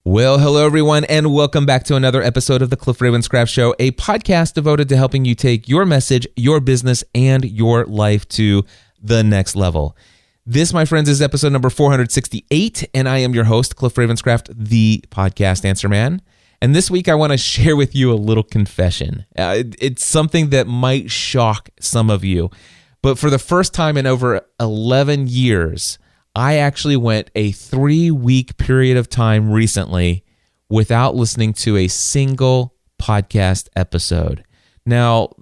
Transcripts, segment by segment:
Well, hello everyone, and welcome back to another episode of the Cliff Ravenscraft Show, a podcast devoted to helping you take your message, your business, and your life to the next level. This, my friends, is episode number 468, and I am your host, Cliff Ravenscraft, the podcast answer man. And this week, I want to share with you a little confession. It's something that might shock some of you, but for the first time in over 11 years, I actually went a 3-week period of time recently without listening to a single podcast episode. Now,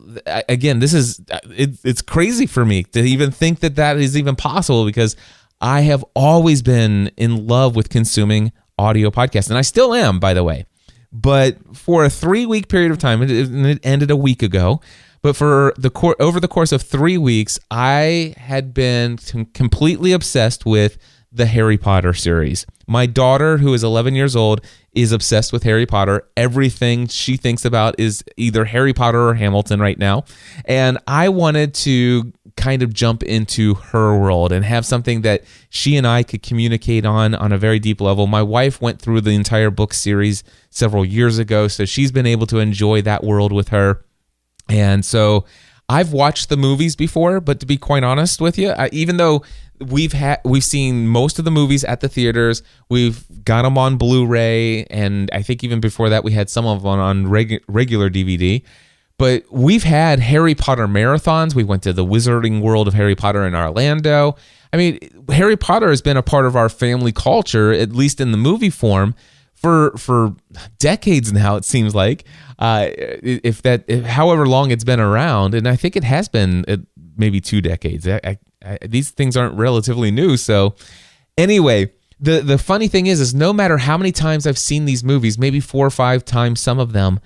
again, it's crazy for me to even think that is even possible because I have always been in love with consuming audio podcasts, and I still am, by the way. But for a 3-week period of time, it ended a week ago, but for over the course of 3 weeks, I had been completely obsessed with the Harry Potter series. My daughter, who is 11 years old, is obsessed with Harry Potter. Everything she thinks about is either Harry Potter or Hamilton right now. And I wanted to kind of jump into her world and have something that she and I could communicate on a very deep level. My wife went through the entire book series several years ago, so she's been able to enjoy that world with her. And so I've watched the movies before, but to be quite honest with you, even though we've seen most of the movies at the theaters, we've got them on Blu-ray, and I think even before that we had some of them on regular DVD. But we've had Harry Potter marathons. We went to the Wizarding World of Harry Potter in Orlando. I mean, Harry Potter has been a part of our family culture, at least in the movie form, for decades now, it seems like, however long it's been around, and I think it has been maybe 2 decades. These things aren't relatively new. So anyway, the funny thing is no matter how many times I've seen these movies, maybe 4 or 5 times, some of them,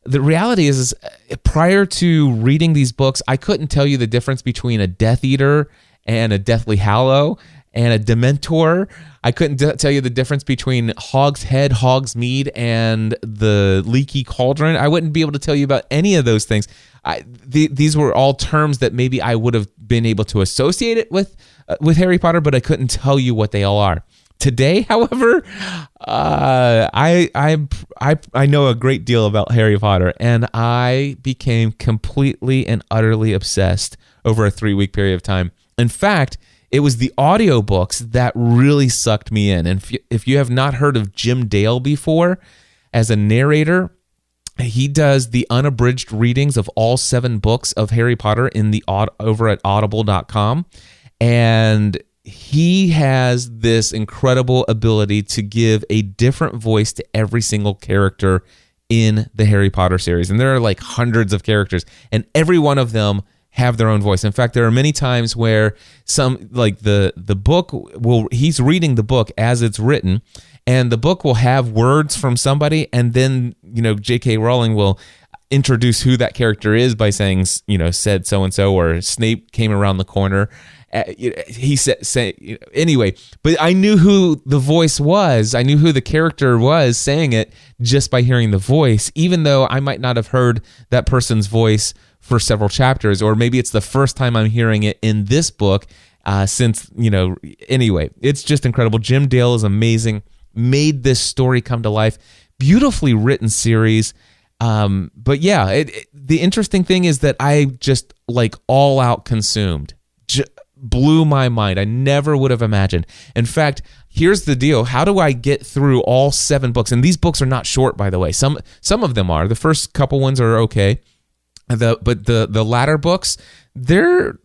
the reality is prior to reading these books, I couldn't tell you the difference between a Death Eater and a Deathly Hallow and a Dementor. I couldn't tell you the difference between Hog's Head, Hog's Mead, and the Leaky Cauldron. I wouldn't be able to tell you about any of those things. These were all terms that maybe I would have been able to associate it with Harry Potter, but I couldn't tell you what they all are. Today, however, I know a great deal about Harry Potter, and I became completely and utterly obsessed over a 3-week period of time. In fact, it was the audiobooks that really sucked me in. And if you have not heard of Jim Dale before, as a narrator, he does the unabridged readings of all 7 books of Harry Potter over at audible.com. And he has this incredible ability to give a different voice to every single character in the Harry Potter series. And there are like hundreds of characters, and every one of them have their own voice. In fact, there are many times where the book he's reading the book as it's written, and the book will have words from somebody, and then, J.K. Rowling will introduce who that character is by saying, said so-and-so, or Snape came around the corner. He said, anyway, but I knew who the voice was. I knew who the character was saying it just by hearing the voice, even though I might not have heard that person's voice for several chapters, or maybe it's the first time I'm hearing it in this book anyway, it's just incredible. Jim Dale is amazing, made this story come to life, beautifully written series. But yeah, the interesting thing is that I just all out consumed, blew my mind. I never would have imagined. In fact, here's the deal. How do I get through all 7 books? And these books are not short, by the way. Some of them are. The first couple ones are okay. But the latter books, they're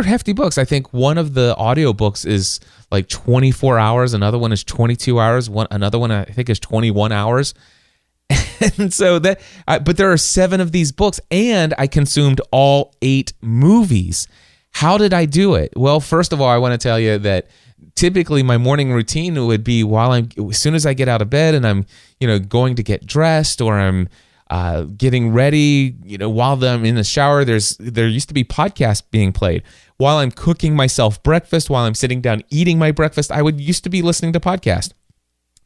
hefty books. I think one of the audiobooks is like 24 hours. Another one is 22 hours. Another one I think is 21 hours. And so but there are 7 of these books, and I consumed all 8 movies. How did I do it? Well, first of all, I want to tell you that typically my morning routine would be as soon as I get out of bed and I'm, going to get dressed, or I'm getting ready, while I'm in the shower, there used to be podcasts being played. While I'm cooking myself breakfast, while I'm sitting down eating my breakfast, I used to be listening to podcasts.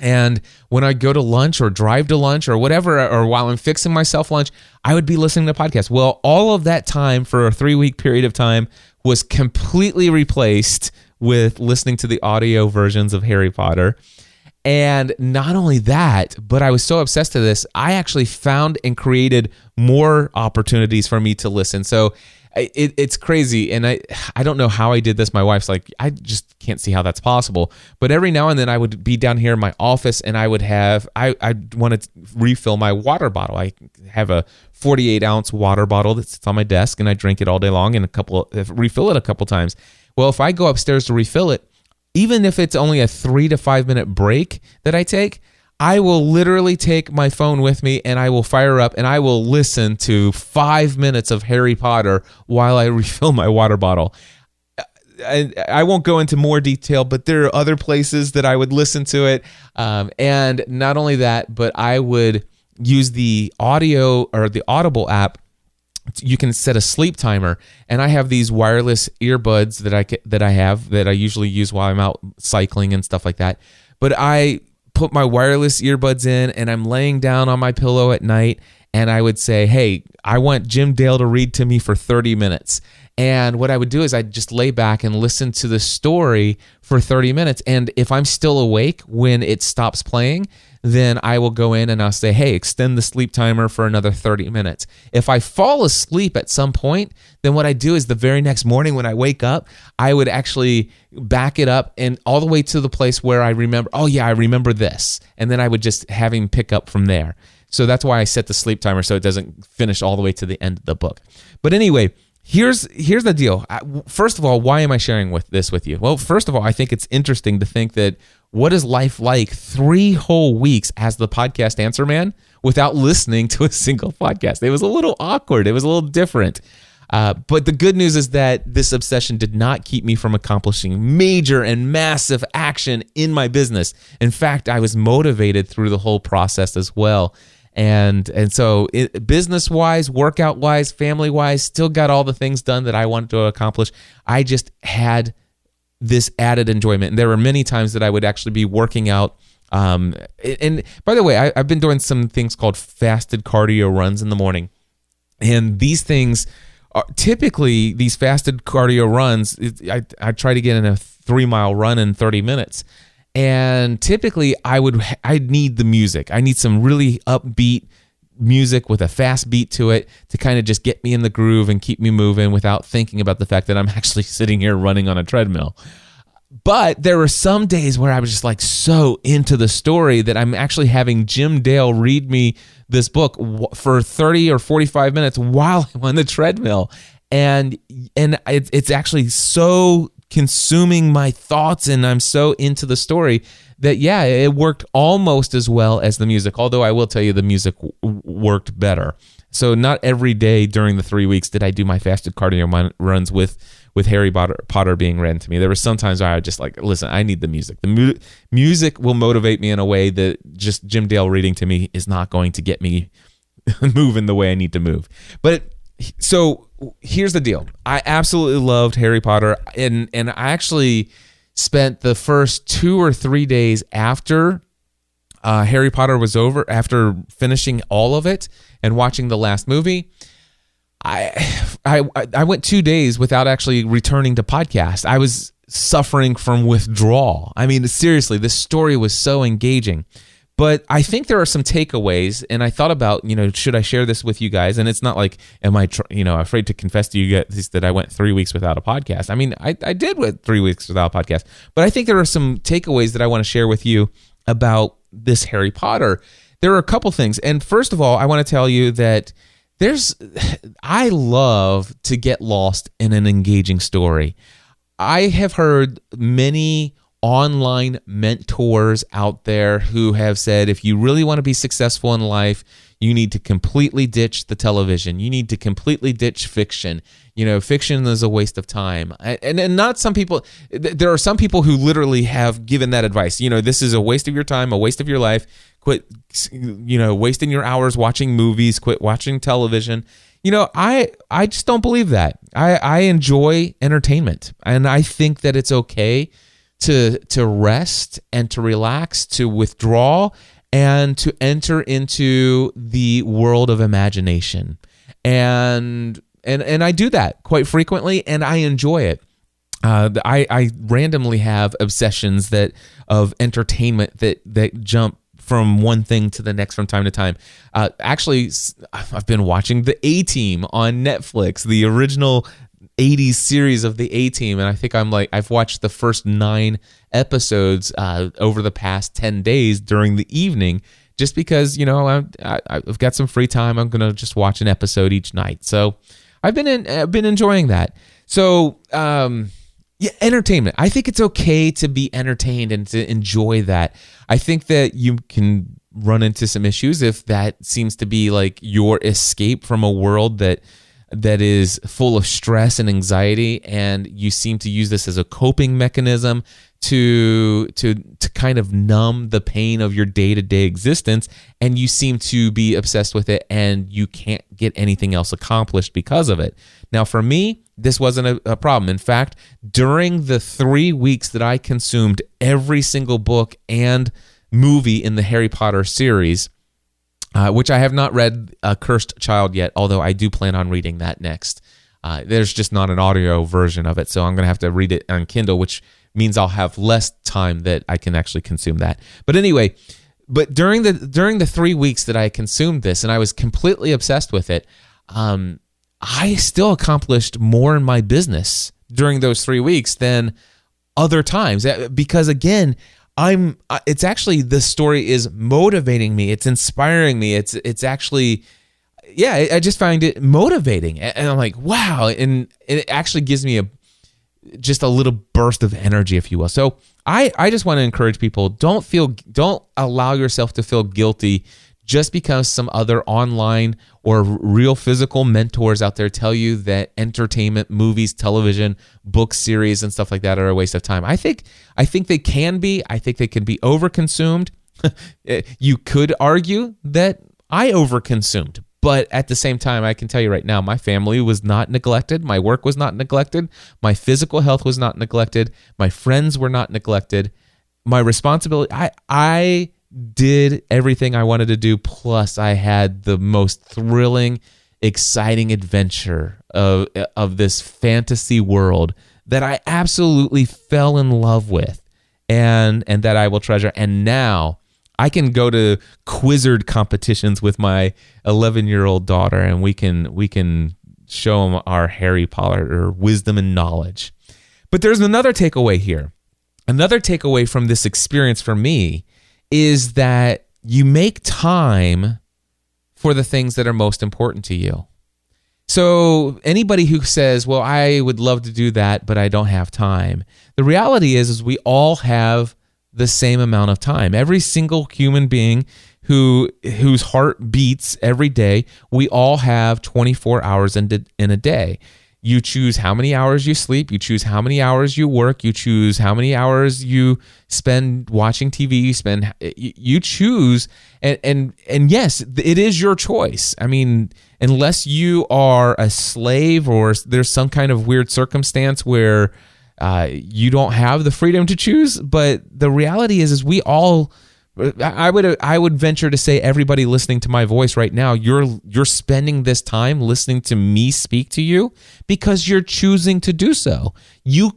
And when I go to lunch or drive to lunch or whatever, or while I'm fixing myself lunch, I would be listening to podcasts. Well, all of that time for a 3-week period of time was completely replaced with listening to the audio versions of Harry Potter. And not only that, but I was so obsessed to this, I actually found and created more opportunities for me to listen. So it's crazy. And I don't know how I did this. My wife's like, I just can't see how that's possible. But every now and then I would be down here in my office and I want to refill my water bottle. I have a 48-ounce water bottle that sits on my desk and I drink it all day long and refill it a couple times. Well, if I go upstairs to refill it, even if it's only a 3 to 5 minute break that I take, I will literally take my phone with me and I will fire up and I will listen to 5 minutes of Harry Potter while I refill my water bottle. I won't go into more detail, but there are other places that I would listen to it. And not only that, but I would use the audio or the Audible app. You can set a sleep timer, and I have these wireless earbuds that I usually use while I'm out cycling and stuff like that. But I put my wireless earbuds in, and I'm laying down on my pillow at night, and I would say, hey, I want Jim Dale to read to me for 30 minutes. And what I would do is I'd just lay back and listen to the story for 30 minutes. And if I'm still awake when it stops playing, then I will go in and I'll say, hey, extend the sleep timer for another 30 minutes. If I fall asleep at some point, then what I do is the very next morning when I wake up, I would actually back it up and all the way to the place where I remember, oh yeah, I remember this. And then I would just have him pick up from there. So that's why I set the sleep timer so it doesn't finish all the way to the end of the book. But anyway, here's the deal. First of all, why am I sharing this with you? Well, first of all, I think it's interesting to think that what is life like 3 whole weeks as the podcast answer man without listening to a single podcast? It was a little awkward. It was a little different. But the good news is that this obsession did not keep me from accomplishing major and massive action in my business. In fact, I was motivated through the whole process as well. And so business-wise, workout-wise, family-wise, still got all the things done that I wanted to accomplish. I just had this added enjoyment. And there were many times that I would actually be working out. And by the way, I've been doing some things called fasted cardio runs in the morning. And these things are typically, these fasted cardio runs, I try to get in a 3-mile run in 30 minutes. And typically I'd need the music. I need some really upbeat music with a fast beat to it to kind of just get me in the groove and keep me moving without thinking about the fact that I'm actually sitting here running on a treadmill. But there were some days where I was just like so into the story that I'm actually having Jim Dale read me this book for 30 or 45 minutes while I'm on the treadmill. And it's actually so consuming my thoughts and I'm so into the story that, yeah, it worked almost as well as the music. Although I will tell you the music worked better. So not every day during the 3 weeks did I do my fasted cardio runs with Harry Potter being read to me. There were some times where I would just like, listen, I need the music. The music will motivate me in a way that just Jim Dale reading to me is not going to get me moving the way I need to move. But so here's the deal. I absolutely loved Harry Potter, and I actually spent the first 2 or 3 days after Harry Potter was over, after finishing all of it and watching the last movie, I went 2 days without actually returning to podcast. I was suffering from withdrawal. I mean, seriously, this story was so engaging. But I think there are some takeaways, and I thought about, should I share this with you guys? And it's not like, am I, afraid to confess to you guys that I went 3 weeks without a podcast. I mean, I did went 3 weeks without a podcast, but I think there are some takeaways that I want to share with you about this Harry Potter. There are a couple things, and first of all, I want to tell you that I love to get lost in an engaging story. I have heard many online mentors out there who have said, if you really want to be successful in life, you need to completely ditch the television. You need to completely ditch fiction. Fiction is a waste of time. And not some people, there are some people who literally have given that advice. This is a waste of your time, a waste of your life. Quit, wasting your hours watching movies, quit watching television. I just don't believe that. I enjoy entertainment, and I think that it's okay to rest and to relax, to withdraw, and to enter into the world of imagination. And I do that quite frequently, and I enjoy it. I randomly have obsessions of entertainment that jump from one thing to the next from time to time. Actually, I've been watching The A-Team on Netflix, the original 80s series of The A-Team, and I think I've watched the first 9 episodes over the past 10 days during the evening, just because I've got some free time. I'm gonna just watch an episode each night. So I've been enjoying that. So yeah, entertainment. I think it's okay to be entertained and to enjoy that. I think that you can run into some issues if that seems to be like your escape from a world that is full of stress and anxiety, and you seem to use this as a coping mechanism to kind of numb the pain of your day-to-day existence, and you seem to be obsessed with it, and you can't get anything else accomplished because of it. Now, for me, this wasn't a problem. In fact, during the 3 weeks that I consumed every single book and movie in the Harry Potter series, which I have not read Cursed Child yet, although I do plan on reading that next. There's just not an audio version of it, so I'm going to have to read it on Kindle, which means I'll have less time that I can actually consume that. But anyway, during the 3 weeks that I consumed this, and I was completely obsessed with it, I still accomplished more in my business during those 3 weeks than other times, because again, it's actually, the story is motivating me. It's inspiring me. It's actually, yeah, I just find it motivating. And I'm like, wow. And it actually gives me just a little burst of energy, if you will. So I just want to encourage people, don't allow yourself to feel guilty just because some other online or real physical mentors out there tell you that entertainment, movies, television, book series, and stuff like that are a waste of time. I think they can be. I think they can be overconsumed. You could argue that I overconsumed, but at the same time, I can tell you right now, my family was not neglected. My work was not neglected. My physical health was not neglected. My friends were not neglected. My responsibility, I did everything I wanted to do, plus I had the most thrilling, exciting adventure of this fantasy world that I absolutely fell in love with and that I will treasure. And now I can go to Quizzard competitions with my 11-year-old daughter, and we can show them our Harry Potter wisdom and knowledge. But there's another takeaway here. Another takeaway from this experience for me is that you make time for the things that are most important to you. So anybody who says, well, I would love to do that, but I don't have time. The reality is we all have the same amount of time. Every single human being whose heart beats every day, we all have 24 hours in a day. You choose how many hours you sleep. You choose how many hours you work. You choose how many hours you spend watching TV. You choose, and yes, it is your choice. I mean, unless you are a slave or there's some kind of weird circumstance where you don't have the freedom to choose. But the reality is we all. I would venture to say everybody listening to my voice right now, you're spending this time listening to me speak to you because you're choosing to do so. You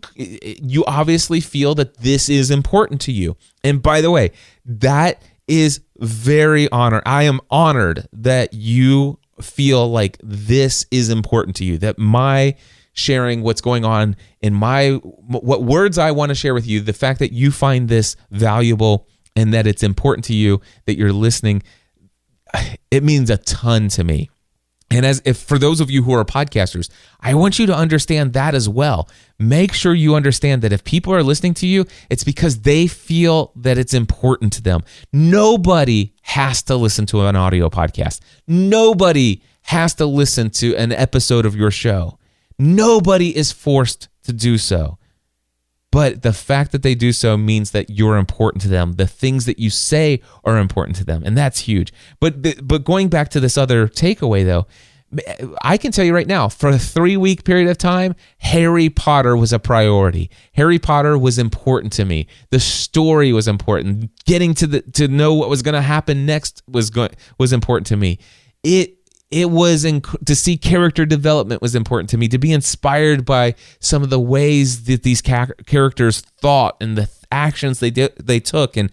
obviously feel that this is important to you. And by the way, that is very honored. I am honored that you feel like this is important to you, that my sharing what's going on in what words I want to share with you, the fact that you find this valuable and that it's important to you, that you're listening, it means a ton to me. And if for those of you who are podcasters, I want you to understand that as well. Make sure you understand that if people are listening to you, it's because they feel that it's important to them. Nobody has to listen to an audio podcast. Nobody has to listen to an episode of your show. Nobody is forced to do so. But the fact that they do so means that you're important to them. The things that you say are important to them, and that's huge. But going back to this other takeaway, though, I can tell you right now, for a 3-week period of time, Harry Potter was a priority. Harry Potter was important to me. The story was important. Getting to know what was going to happen next was important to me. it was to see character development was important to me, to be inspired by some of the ways that these characters thought and the actions they took and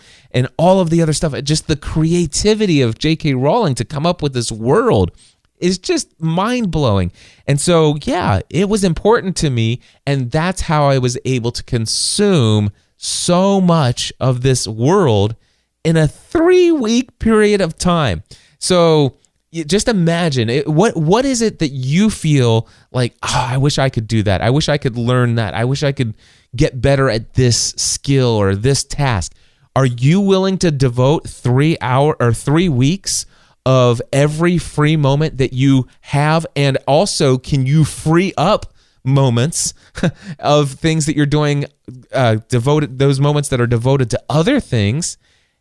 all of the other stuff. Just the creativity of J.K. Rowling to come up with this world is just mind-blowing. And so, yeah, it was important to me, and that's how I was able to consume so much of this world in a 3-week period of time. So just imagine, what is it that you feel like, I wish I could do that. I wish I could learn that. I wish I could get better at this skill or this task. Are you willing to devote 3 weeks of every free moment that you have? And also, can you free up moments of things that you're doing, those moments that are devoted to other things?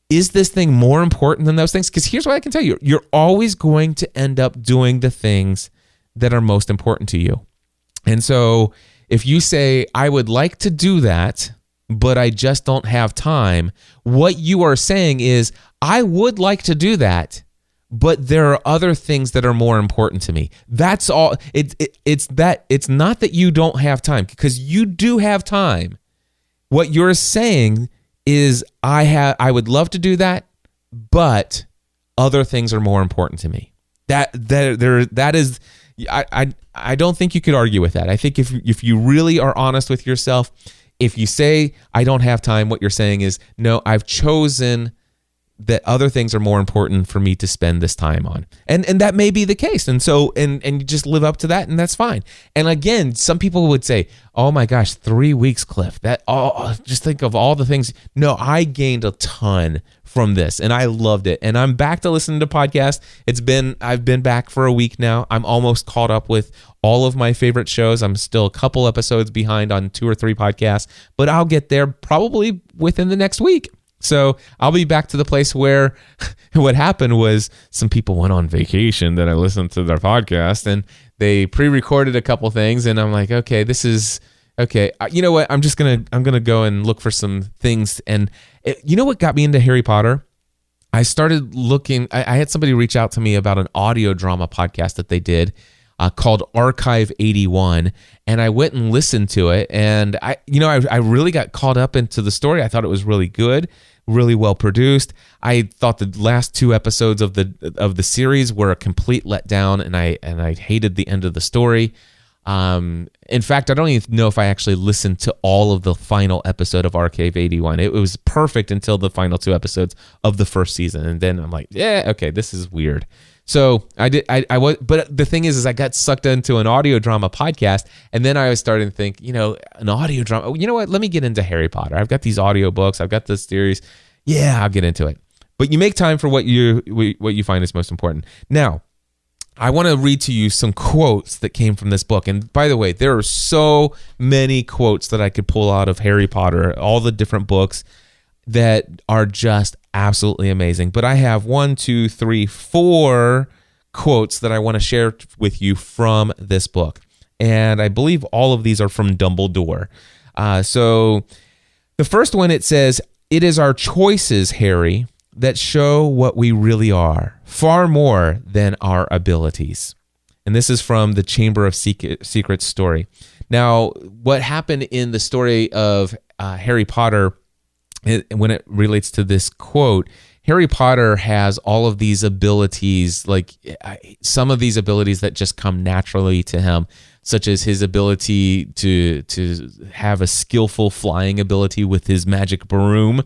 Is this thing more important than those things? Because here's what I can tell you. You're always going to end up doing the things that are most important to you. And so if you say, I would like to do that, but I just don't have time, what you are saying is, I would like to do that, but there are other things that are more important to me. That's all. It's not that you don't have time, because you do have time. What you're saying is, I would love to do that, but other things are more important to me. That is, I don't think you could argue with that. I think if you really are honest with yourself, if you say, I don't have time, what you're saying is, no, I've chosen that other things are more important for me to spend this time on. And that may be the case. And so, and you just live up to that, and that's fine. And again, some people would say, oh my gosh, 3 weeks, Cliff, just think of all the things. No, I gained a ton from this, and I loved it. And I'm back to listening to podcasts. I've been back for a week now. I'm almost caught up with all of my favorite shows. I'm still a couple episodes behind on 2 or 3 podcasts, but I'll get there probably within the next week. So I'll be back to the place where what happened was some people went on vacation that I listened to their podcast, and they pre-recorded a couple things, and I'm like, okay, this is okay. You know what? I'm gonna go and look for some things. And you know what got me into Harry Potter? I started looking. I had somebody reach out to me about an audio drama podcast that they did called Archive 81, and I went and listened to it, and I really got caught up into the story. I thought it was really good, really well produced. I thought the last 2 episodes of the series were a complete letdown, and I hated the end of the story. In fact, I don't even know if I actually listened to all of the final episode of Archive 81. It was perfect until the final 2 episodes of the first season, and then I'm like, yeah, okay, this is weird. So I did. I was, but the thing is I got sucked into an audio drama podcast, and then I was starting to think, an audio drama. You know what? Let me get into Harry Potter. I've got these audio books. I've got this series. Yeah, I'll get into it. But you make time for what you find is most important. Now, I want to read to you some quotes that came from this book. And by the way, there are so many quotes that I could pull out of Harry Potter, all the different books that are just absolutely amazing. But I have 1, 2, 3, 4 quotes that I want to share with you from this book. And I believe all of these are from Dumbledore. So the first one, it says, "It is our choices, Harry, that show what we really are, far more than our abilities." And this is from the Chamber of Secrets story. Now, what happened in the story of Harry Potter, when it relates to this quote, Harry Potter has all of these abilities, like some of these abilities that just come naturally to him, such as his ability to have a skillful flying ability with his magic broom.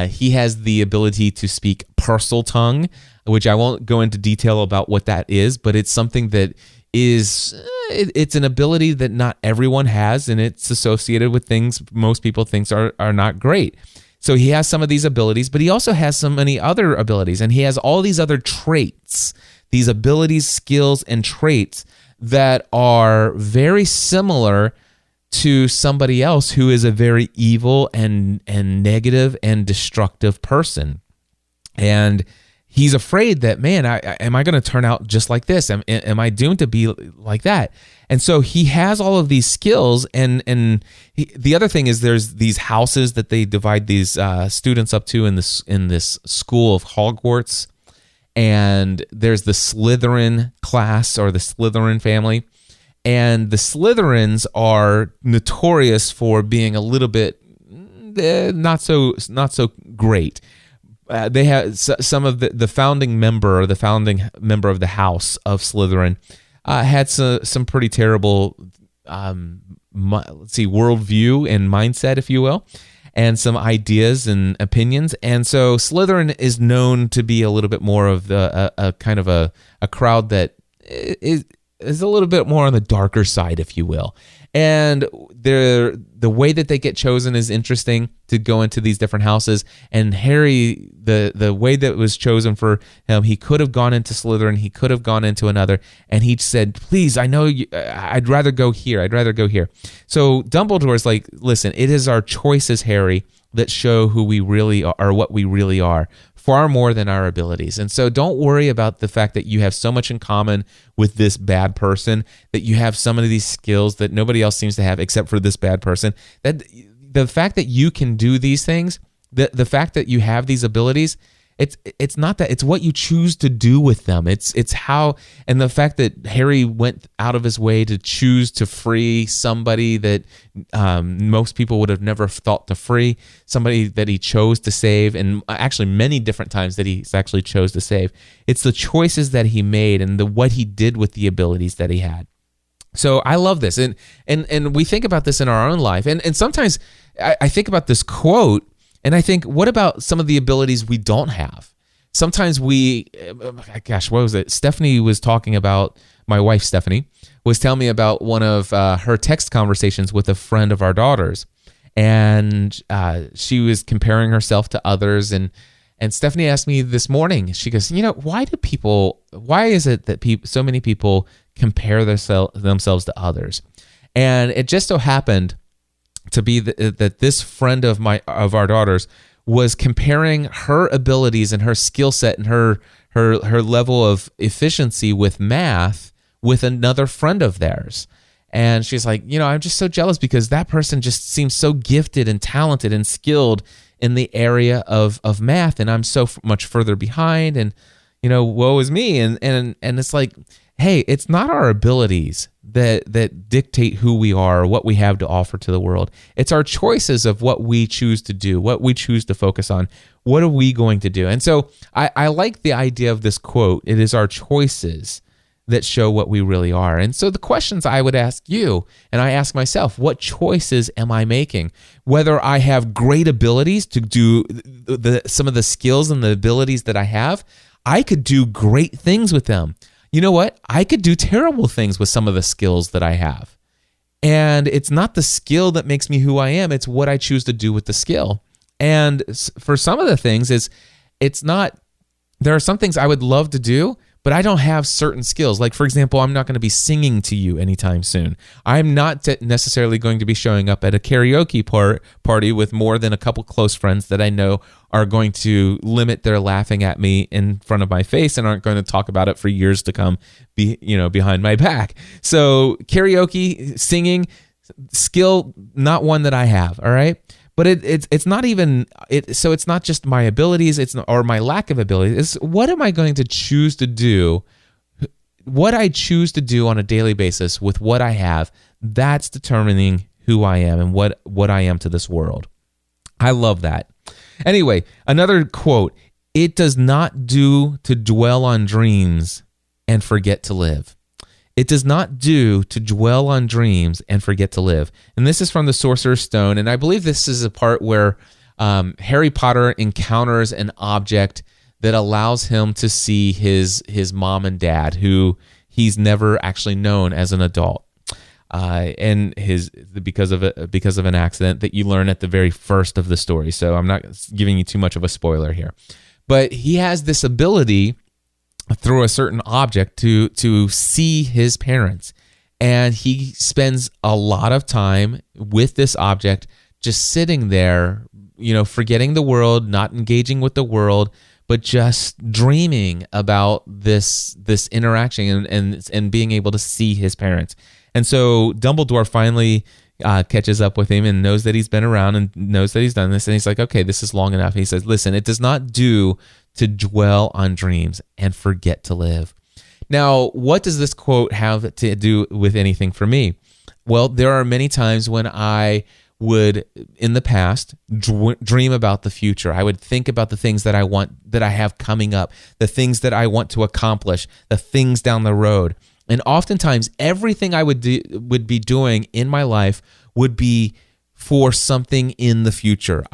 He has the ability to speak Parseltongue, which I won't go into detail about what that is, but it's something that is, it's an ability that not everyone has, and it's associated with things most people think are not great. So he has some of these abilities, but he also has so many other abilities, and he has all these other traits, these abilities, skills, and traits that are very similar to somebody else who is a very evil and negative and destructive person. And he's afraid that, man, am I going to turn out just like this? Am I doomed to be like that? And so he has all of these skills. And the other thing is there's these houses that they divide these students up to in this school of Hogwarts. and there's the Slytherin class or the Slytherin family. And the Slytherins are notorious for being a little bit not so great. They have some of the founding member of the House of Slytherin had some pretty terrible worldview and mindset, if you will, and some ideas and opinions. And so Slytherin is known to be a little bit more of a kind of a crowd that is a little bit more on the darker side, if you will. And the way that they get chosen is interesting to go into these different houses. And Harry, the way that was chosen for him, he could have gone into Slytherin, he could have gone into another, and he said, please, I know I'd rather go here. So Dumbledore's like, listen, it is our choices, Harry, that show who we really are, or what we really are, far more than our abilities. And so don't worry about the fact that you have so much in common with this bad person, that you have some of these skills that nobody else seems to have except for this bad person. That the fact that you can do these things, the fact that you have these abilities, it's not that, it's what you choose to do with them. It's how, and the fact that Harry went out of his way to choose to free somebody that most people would have never thought to free, somebody that he chose to save, and actually many different times that he actually chose to save. It's the choices that he made and what he did with the abilities that he had. So I love this, and we think about this in our own life, and sometimes I think about this quote. And I think, what about some of the abilities we don't have? Sometimes what was it? Stephanie was talking about, my wife Stephanie, was telling me about one of her text conversations with a friend of our daughter's. And she was comparing herself to others. And Stephanie asked me this morning, she goes, why is it that so many people compare themselves to others? And it just so happened to be that this friend of our daughter's was comparing her abilities and her skill set and her level of efficiency with math with another friend of theirs. And she's like, I'm just so jealous because that person just seems so gifted and talented and skilled in the area of math, and I'm so much further behind, and woe is me. And it's like, hey, it's not our abilities that dictate who we are or what we have to offer to the world. It's our choices of what we choose to do, what we choose to focus on. What are we going to do? And so I like the idea of this quote. It is our choices that show what we really are. And so the questions I would ask you, and I ask myself, what choices am I making? Whether I have great abilities to do some of the skills and the abilities that I have, I could do great things with them. You know what? I could do terrible things with some of the skills that I have. And it's not the skill that makes me who I am. It's what I choose to do with the skill. And for some of the things, there are some things I would love to do, but I don't have certain skills. Like, for example, I'm not going to be singing to you anytime soon. I'm not necessarily going to be showing up at a karaoke party with more than a couple close friends that I know are going to limit their laughing at me in front of my face and aren't going to talk about it for years to come, behind my back. So karaoke, singing, skill, not one that I have, all right? But it's not even it. So it's not just my abilities, or my lack of abilities. It's what am I going to choose to do? What I choose to do on a daily basis with what I have, that's determining who I am and what I am to this world. I love that. Anyway, another quote: "It does not do to dwell on dreams and forget to live." It does not do to dwell on dreams and forget to live. And this is from the Sorcerer's Stone. And I believe this is a part where Harry Potter encounters an object that allows him to see his mom and dad, who he's never actually known as an adult. And because of an accident that you learn at the very first of the story. So I'm not giving you too much of a spoiler here. But he has this ability through a certain object to see his parents, and he spends a lot of time with this object, just sitting there, forgetting the world, not engaging with the world, but just dreaming about this interaction and being able to see his parents. And so Dumbledore finally catches up with him and knows that he's been around and knows that he's done this. And he's like, okay, this is long enough. And he says, listen, it does not do to dwell on dreams and forget to live. Now, what does this quote have to do with anything for me? Well, there are many times when I would, in the past, dream about the future. I would think about the things that I want, that I have coming up, the things that I want to accomplish, the things down the road. And oftentimes, everything I would be doing in my life would be for something in the future.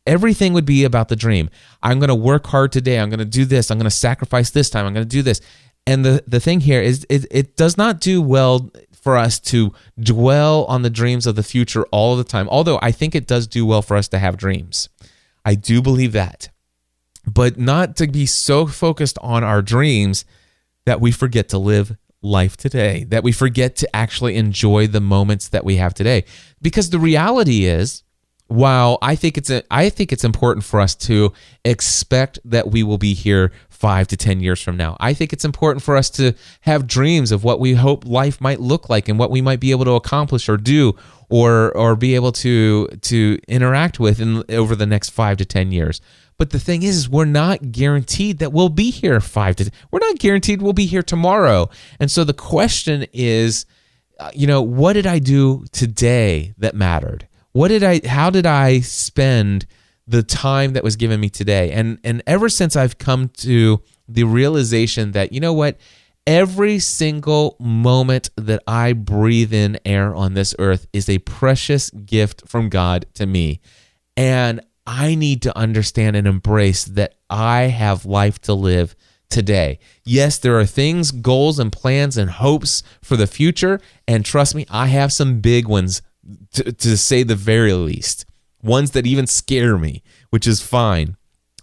Everything would be about the dream. I'm going to work hard today. I'm going to do this. I'm going to sacrifice this time. I'm going to do this. And the thing here is it does not do well for us to dwell on the dreams of the future all the time. Although I think it does do well for us to have dreams. I do believe that. But not to be so focused on our dreams that we forget to live life today, that we forget to actually enjoy the moments that we have today. Because the reality is, while I think it's important for us to expect that we will be here 5 to 10 years from now. I think it's important for us to have dreams of what we hope life might look like and what we might be able to accomplish or do or be able to interact with over the next 5 to 10 years. But the thing is, we're not guaranteed that we'll be here we're not guaranteed we'll be here tomorrow. And so the question is, what did I do today that mattered? How did I spend the time that was given me today? And ever since I've come to the realization that, you know what, every single moment that I breathe in air on this earth is a precious gift from God to me. And I need to understand and embrace that I have life to live today. Yes, there are things, goals, and plans and hopes for the future. And trust me, I have some big ones, to say the very least. Ones that even scare me, which is fine.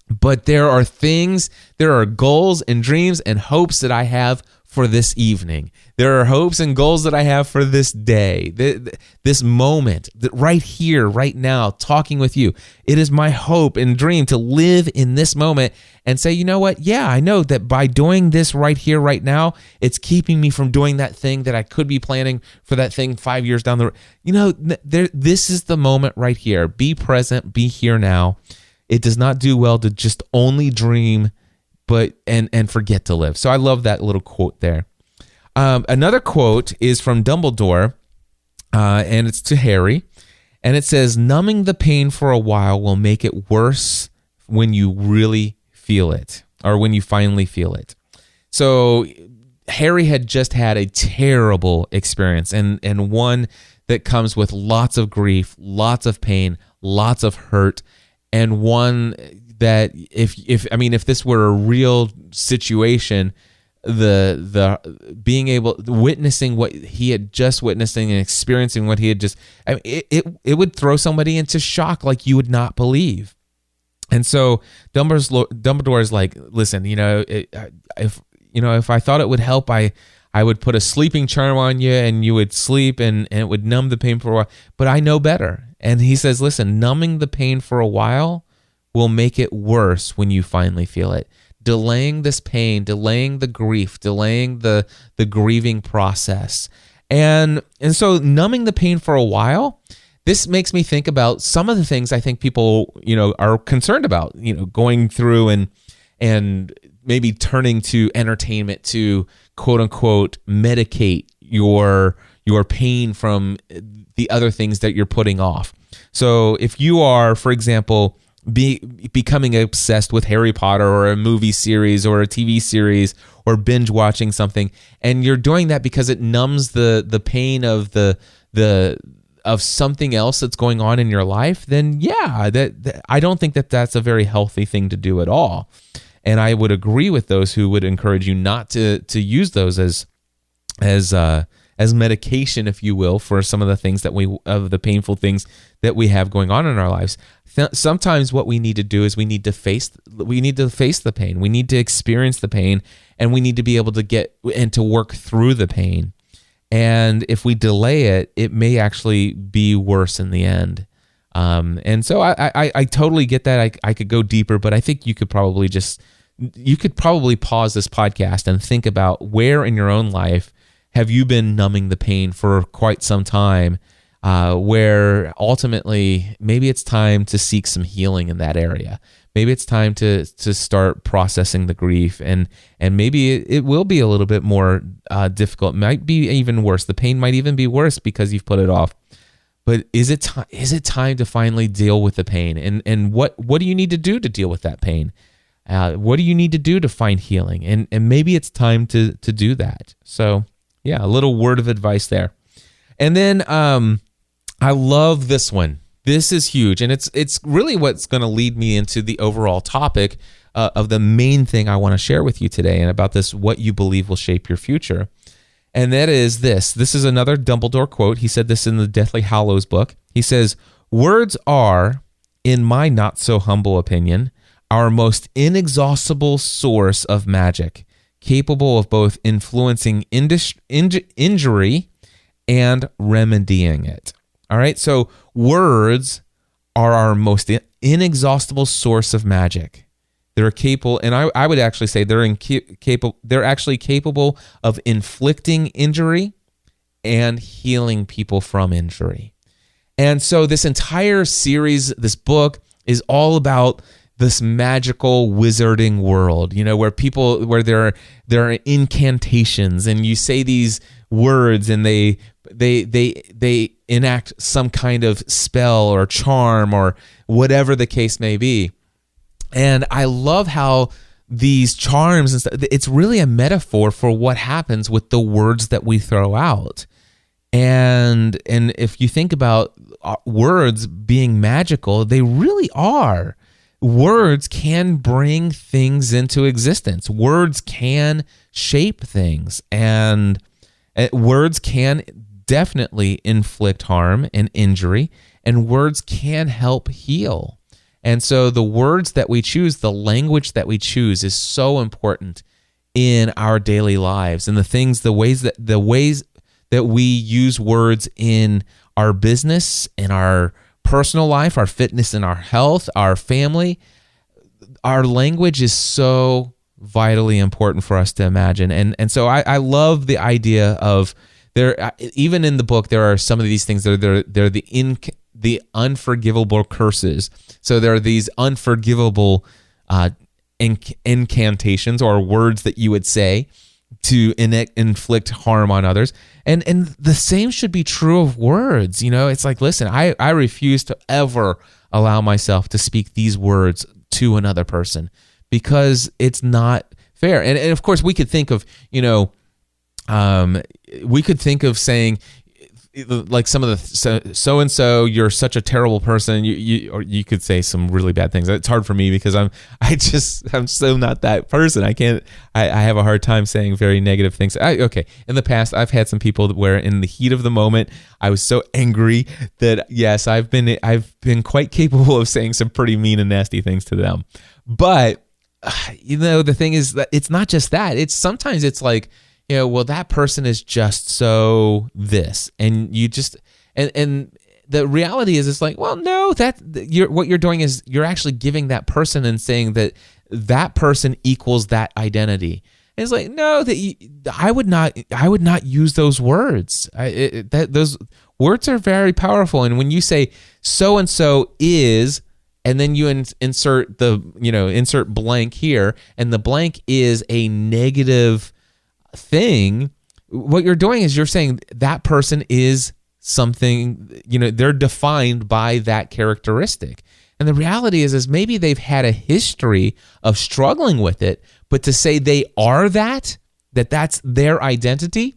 But there are goals and dreams and hopes that I have for this evening. There are hopes and goals that I have for this day, this moment, right here, right now, talking with you. It is my hope and dream to live in this moment and say, you know what? Yeah, I know that by doing this right here, right now, it's keeping me from doing that thing that I could be planning for that thing 5 years down the road. This is the moment right here. Be present, be here now. It does not do well to just only dream and forget to live. So I love that little quote there. Another quote is from Dumbledore, and it's to Harry, and it says, "Numbing the pain for a while will make it worse when you really feel it, or when you finally feel it." So Harry had just had a terrible experience, and one that comes with lots of grief, lots of pain, lots of hurt, and one that if this were a real situation, the witnessing what he had just witnessing and experiencing what he had just, it would throw somebody into shock like you would not believe. And so Dumbledore is like, listen, if I thought it would help, I would put a sleeping charm on you and you would sleep and it would numb the pain for a while, but I know better. And he says, listen, numbing the pain for a while will make it worse when you finally feel it. Delaying this pain, delaying the grief, delaying the grieving process. And so numbing the pain for a while, this makes me think about some of the things I think people, are concerned about, going through and maybe turning to entertainment to quote unquote medicate your pain from the other things that you're putting off. So if you are, for example, becoming obsessed with Harry Potter or a movie series or a TV series or binge watching something, and you're doing that because it numbs the pain of of something else that's going on in your life, then yeah, that I don't think that's a very healthy thing to do at all. And I would agree with those who would encourage you not to use those as medication, if you will, for some of the things of the painful things that we have going on in our lives. Sometimes what we need to do is we need to face the pain. We need to experience the pain, and we need to be able to get and to work through the pain. And if we delay it, it may actually be worse in the end. And so I totally get that. I could go deeper, but I think you could probably pause this podcast and think about where in your own life have you been numbing the pain for quite some time, where ultimately maybe it's time to seek some healing in that area. Maybe it's time to start processing the grief, and maybe it will be a little bit more difficult. It might be even worse. The pain might even be worse because you've put it off. But is it time to finally deal with the pain? And what do you need to do to deal with that pain? What do you need to do to find healing? And maybe it's time to do that. So yeah, a little word of advice there. And then I love this one. This is huge, and it's really what's going to lead me into the overall topic of the main thing I want to share with you today, and about this, what you believe will shape your future. And that is this. This is another Dumbledore quote. He said this in the Deathly Hallows book. He says, "Words are, in my not so humble opinion, our most inexhaustible source of magic, capable of both influencing injury and remedying it." All right, so words are our most inexhaustible source of magic. They're capable, and I would actually say they're actually capable of inflicting injury and healing people from injury. And so this entire series, this book, is all about this magical wizarding world, where there are incantations, and you say these words, and they enact some kind of spell or charm or whatever the case may be. And I love how these charms and stuff, it's really a metaphor for what happens with the words that we throw out. And if you think about words being magical, they really are. Words can bring things into existence. Words can shape things, and words can definitely inflict harm and injury, and words can help heal. And so the words that we choose, the language that we choose, is so important in our daily lives, and the ways that we use words in our business, in our personal life, our fitness and our health, our family. Our language is so vitally important for us to imagine. And so I love the idea of even in the book, there are some of these things that they're the unforgivable curses. So there are these unforgivable incantations, or words that you would say to inflict harm on others. And the same should be true of words. It's like, listen, I refuse to ever allow myself to speak these words to another person, because it's not fair. And of course, we could think of, saying, like, some of the so-and-so, you're such a terrible person. Or you could say some really bad things. It's hard for me because I'm so not that person. I have a hard time saying very negative things. Okay. In the past, I've had some people where in the heat of the moment, I was so angry that yes, I've been quite capable of saying some pretty mean and nasty things to them. But the thing is that it's not just that. Sometimes it's like, well, that person is just so this, and you just, and the reality is, it's like, well, no, what you're doing is you're actually giving that person and saying that person equals that identity. And it's like, no, I would not use those words. Those words are very powerful. And when you say so and so is, and then you insert blank here, and the blank is a negative thing, what you're doing is you're saying that person is something, they're defined by that characteristic. And the reality is maybe they've had a history of struggling with it, but to say they are that's their identity,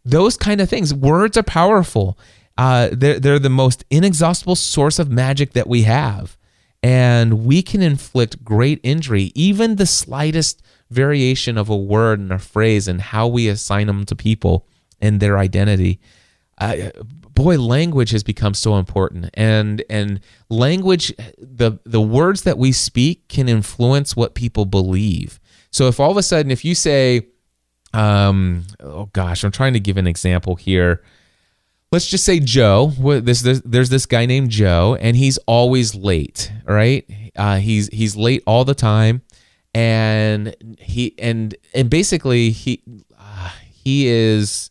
those kind of things. Words are powerful. They're the most inexhaustible source of magic that we have. And we can inflict great injury, even the slightest variation of a word and a phrase and how we assign them to people and their identity. Language has become so important, and language, the words that we speak can influence what people believe. So if all of a sudden, if you say, I'm trying to give an example here. Let's just say Joe. There's this guy named Joe, and he's always late. Right? He's late all the time, and basically he is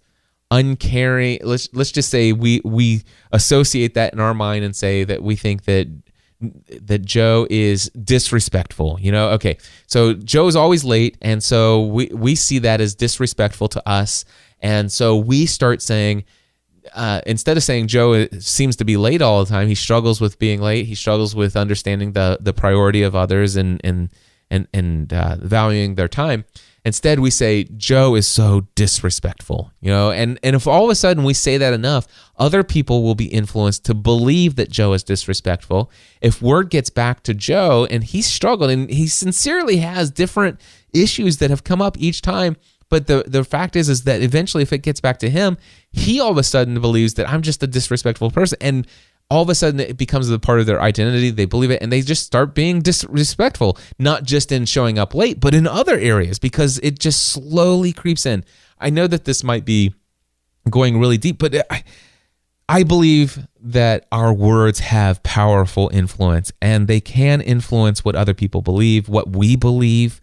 uncaring. Let's just say we associate that in our mind and say that we think that Joe is disrespectful. Okay, so Joe's always late, and so we see that as disrespectful to us, and so we start saying, instead of saying Joe seems to be late all the time, he struggles with being late, he struggles with understanding the priority of others and valuing their time. Instead, we say Joe is so disrespectful, and if all of a sudden we say that enough, other people will be influenced to believe that Joe is disrespectful. If word gets back to Joe and he's struggled and he sincerely has different issues that have come up each time, but the fact is that eventually if it gets back to him, he all of a sudden believes that I'm just a disrespectful person, and all of a sudden it becomes a part of their identity. They believe it, and they just start being disrespectful, not just in showing up late, but in other areas, because it just slowly creeps in. I know that this might be going really deep, but I believe that our words have powerful influence, and they can influence what other people believe, what we believe,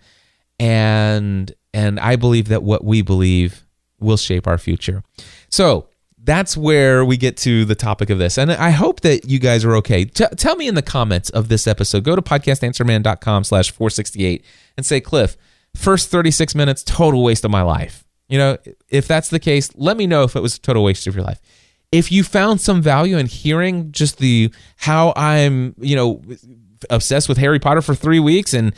and I believe that what we believe will shape our future. So that's where we get to the topic of this. And I hope that you guys are okay. Tell me in the comments of this episode. Go to podcastanswerman.com/468 and say, Cliff, first 36 minutes, total waste of my life. If that's the case, let me know if it was a total waste of your life. If you found some value in hearing just how I'm, obsessed with Harry Potter for 3 weeks and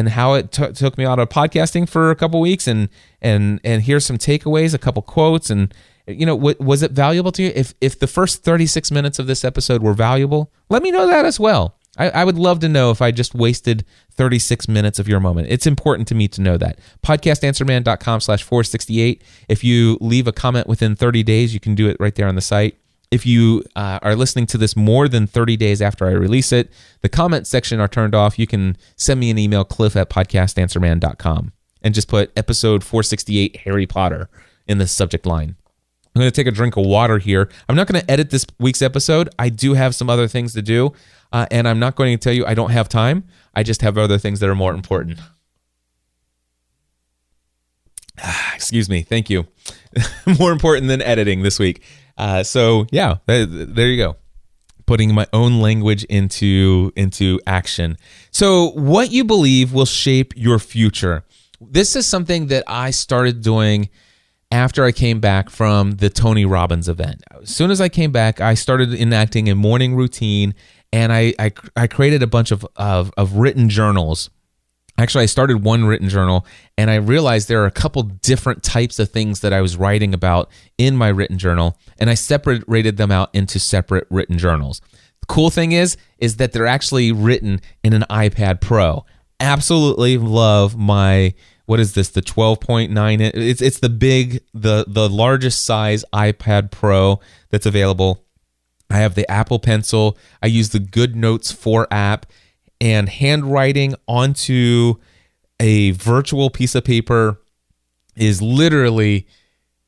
how it took me out of podcasting for a couple weeks and here's some takeaways, a couple quotes, and was it valuable to you? If the first 36 minutes of this episode were valuable, let me know that as well. I would love to know if I just wasted 36 minutes of your moment. It's important to me to know that. podcastanswerman.com/468. If you leave a comment within 30 days, you can do it right there on the site. If you are listening to this more than 30 days after I release it, the comment section are turned off. You can send me an email, cliff@podcastanswerman.com, and just put episode 468 Harry Potter in the subject line. I'm going to take a drink of water here. I'm not going to edit this week's episode. I do have some other things to do, and I'm not going to tell you I don't have time. I just have other things that are more important. Excuse me. Thank you. More important than editing this week. So yeah, there you go. Putting my own language into action. So what you believe will shape your future. This is something that I started doing after I came back from the Tony Robbins event. As soon as I came back, I started enacting a morning routine, and I created a bunch of written journals. Actually, I started one written journal, and I realized there are a couple different types of things that I was writing about in my written journal, and I separated them out into separate written journals. The cool thing is that they're actually written in an iPad Pro. Absolutely love my, what is this, the 12.9? It's the largest size iPad Pro that's available. I have the Apple Pencil. I use the Good Notes 4 app, and handwriting onto a virtual piece of paper is literally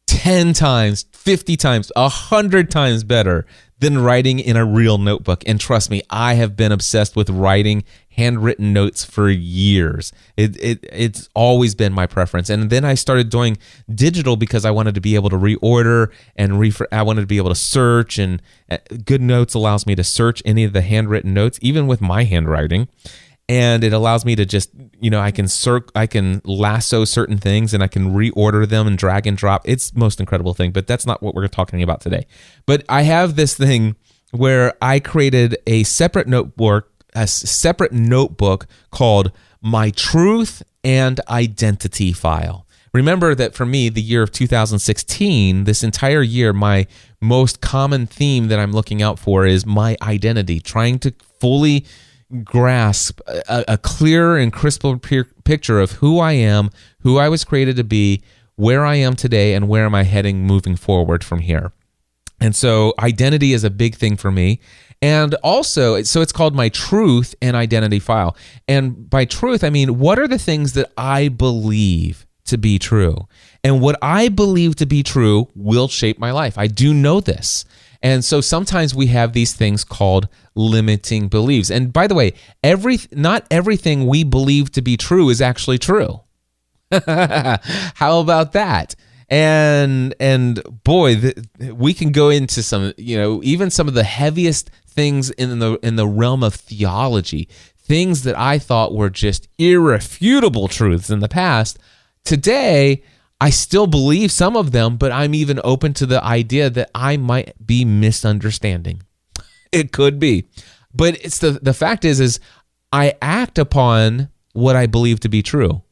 10 times, 50 times, 100 times better than writing in a real notebook. And trust me, I have been obsessed with writing handwritten notes for years. It's always been my preference. And then I started doing digital because I wanted to be able to reorder and I wanted to be able to search, and Good Notes allows me to search any of the handwritten notes, even with my handwriting. And it allows me to just, I can lasso certain things, and I can reorder them and drag and drop. It's the most incredible thing, but that's not what we're talking about today. But I have this thing where I created a separate notebook called My Truth and Identity File. Remember that for me, the year of 2016, this entire year, my most common theme that I'm looking out for is my identity, trying to fully grasp a clearer and crisper picture of who I am, who I was created to be, where I am today, and where am I heading moving forward from here. And so identity is a big thing for me. And also, so it's called My Truth and Identity File. And by truth, I mean, what are the things that I believe to be true? And what I believe to be true will shape my life. I do know this. And so sometimes we have these things called limiting beliefs. And by the way, not everything we believe to be true is actually true. How about that? And boy, we can go into some, even some of the heaviest things in the realm of theology, things that I thought were just irrefutable truths in the past. Today, I still believe some of them, but I'm even open to the idea that I might be misunderstanding. It could be. But it's the fact is I act upon what I believe to be true.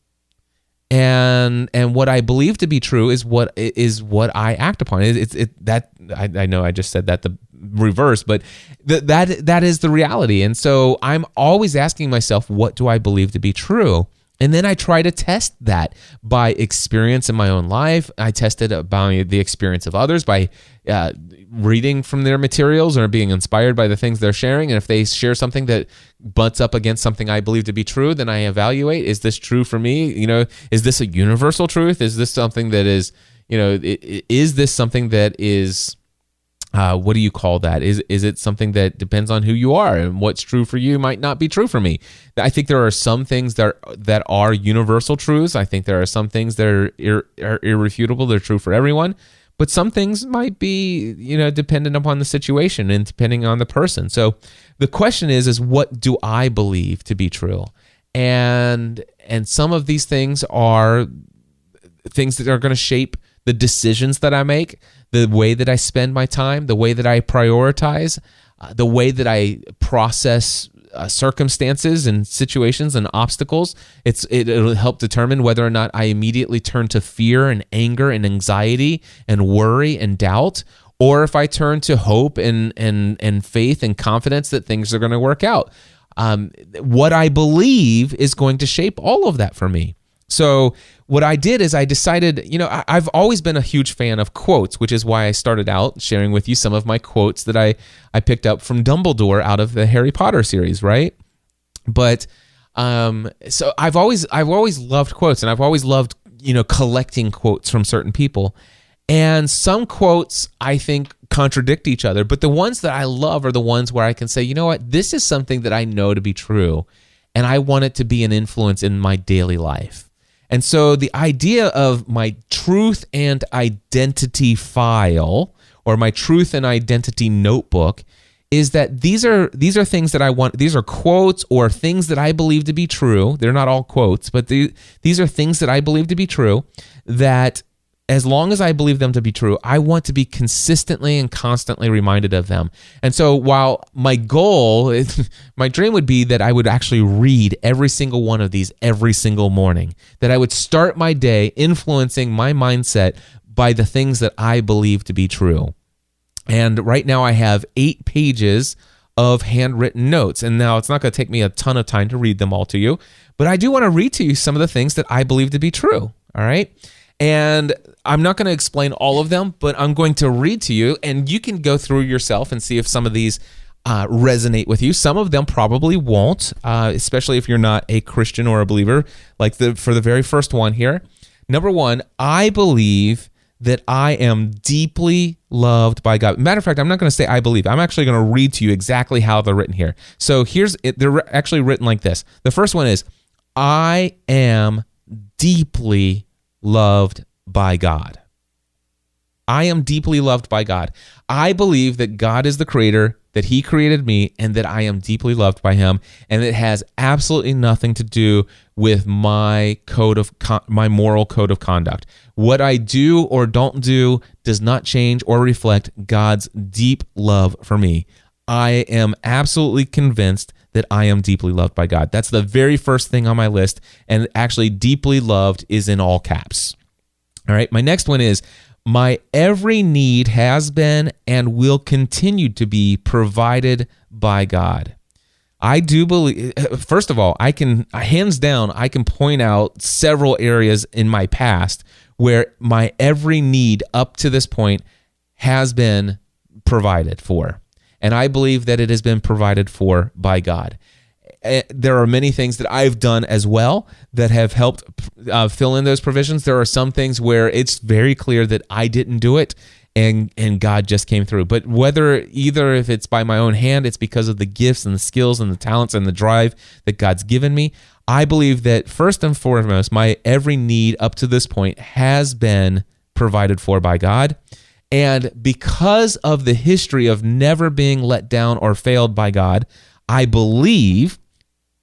And what I believe to be true is what I act upon. I know I just said that the reverse, but that is the reality. And so I'm always asking myself, what do I believe to be true? And then I try to test that by experience in my own life. I test it by the experience of others, by reading from their materials or being inspired by the things they're sharing. And if they share something that butts up against something I believe to be true, then I evaluate, is this true for me? Is this a universal truth? Is this something that is, is this something that is... what do you call that? Is it something that depends on who you are, and what's true for you might not be true for me? I think there are some things that are universal truths. I think there are some things that are irrefutable. They're true for everyone, but some things might be, dependent upon the situation and depending on the person. So the question is what do I believe to be true? And some of these things are things that are going to shape the decisions that I make, the way that I spend my time, the way that I prioritize, the way that I process circumstances and situations and obstacles. It'll help determine whether or not I immediately turn to fear and anger and anxiety and worry and doubt, or if I turn to hope and faith and confidence that things are going to work out. What I believe is going to shape all of that for me. So what I did is I decided, I've always been a huge fan of quotes, which is why I started out sharing with you some of my quotes that I picked up from Dumbledore out of the Harry Potter series, right? But so I've always loved quotes, and I've always loved, collecting quotes from certain people. And some quotes I think contradict each other, but the ones that I love are the ones where I can say, you know what, this is something that I know to be true, and I want it to be an influence in my daily life. And so the idea of my truth and identity file, or my truth and identity notebook, is that these are things that I want. These are quotes or things that I believe to be true. They're not all quotes, but these are things that I believe to be true, that as long as I believe them to be true, I want to be consistently and constantly reminded of them. And so while my goal, my dream would be that I would actually read every single one of these every single morning, that I would start my day influencing my mindset by the things that I believe to be true. And right now I have 8 pages of handwritten notes. And now it's not going to take me a ton of time to read them all to you, but I do want to read to you some of the things that I believe to be true. All right. And I'm not going to explain all of them, but I'm going to read to you, and you can go through yourself and see if some of these resonate with you. Some of them probably won't, especially if you're not a Christian or a believer. Like for the very first one here. Number 1, I believe that I am deeply loved by God. Matter of fact, I'm not going to say I believe. I'm actually going to read to you exactly how they're written here. So here's it. They're actually written like this. The first one is, I am deeply loved by God. I am deeply loved by God. I believe that God is the creator, that he created me, and that I am deeply loved by him, and it has absolutely nothing to do with my my moral code of conduct. What I do or don't do does not change or reflect God's deep love for me. I am absolutely convinced that I am deeply loved by God. That's the very first thing on my list, and actually deeply loved is in all caps. All right, my next one is, my every need has been and will continue to be provided by God. I do believe, first of all, I can point out several areas in my past where my every need up to this point has been provided for. And I believe that it has been provided for by God. There are many things that I've done as well that have helped fill in those provisions. There are some things where it's very clear that I didn't do it and God just came through. But if it's by my own hand, it's because of the gifts and the skills and the talents and the drive that God's given me. I believe that first and foremost, my every need up to this point has been provided for by God. And because of the history of never being let down or failed by God, I believe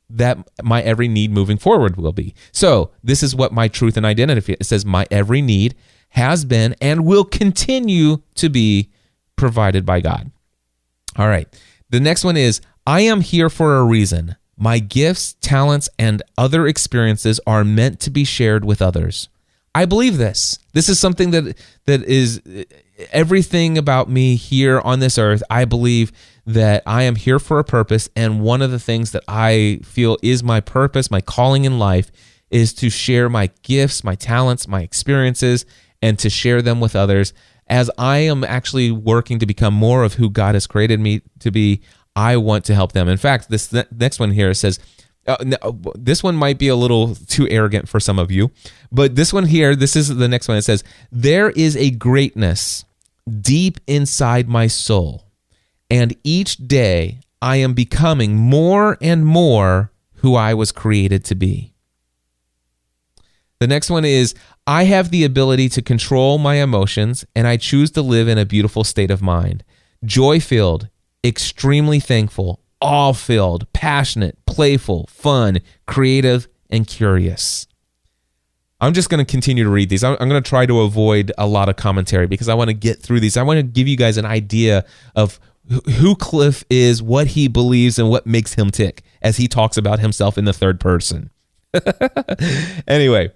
that my every need moving forward will be. So this is what my truth and identity, it says my every need has been and will continue to be provided by God. All right. The next one is, I am here for a reason. My gifts, talents, and other experiences are meant to be shared with others. I believe this. This is something that is everything about me here on this earth. I believe that I am here for a purpose, and one of the things that I feel is my purpose, my calling in life, is to share my gifts, my talents, my experiences, and to share them with others. As I am actually working to become more of who God has created me to be, I want to help them. In fact, this next one here says, this one might be a little too arrogant for some of you, but this one here, this is the next one. It says, there is a greatness deep inside my soul, and each day I am becoming more and more who I was created to be. The next one is, I have the ability to control my emotions, and I choose to live in a beautiful state of mind. Joy-filled, extremely thankful, awe-filled, passionate, playful, fun, creative, and curious. I'm just going to continue to read these. I'm going to try to avoid a lot of commentary because I want to get through these. I want to give you guys an idea of who Cliff is, what he believes, and what makes him tick as he talks about himself in the third person. Anyway,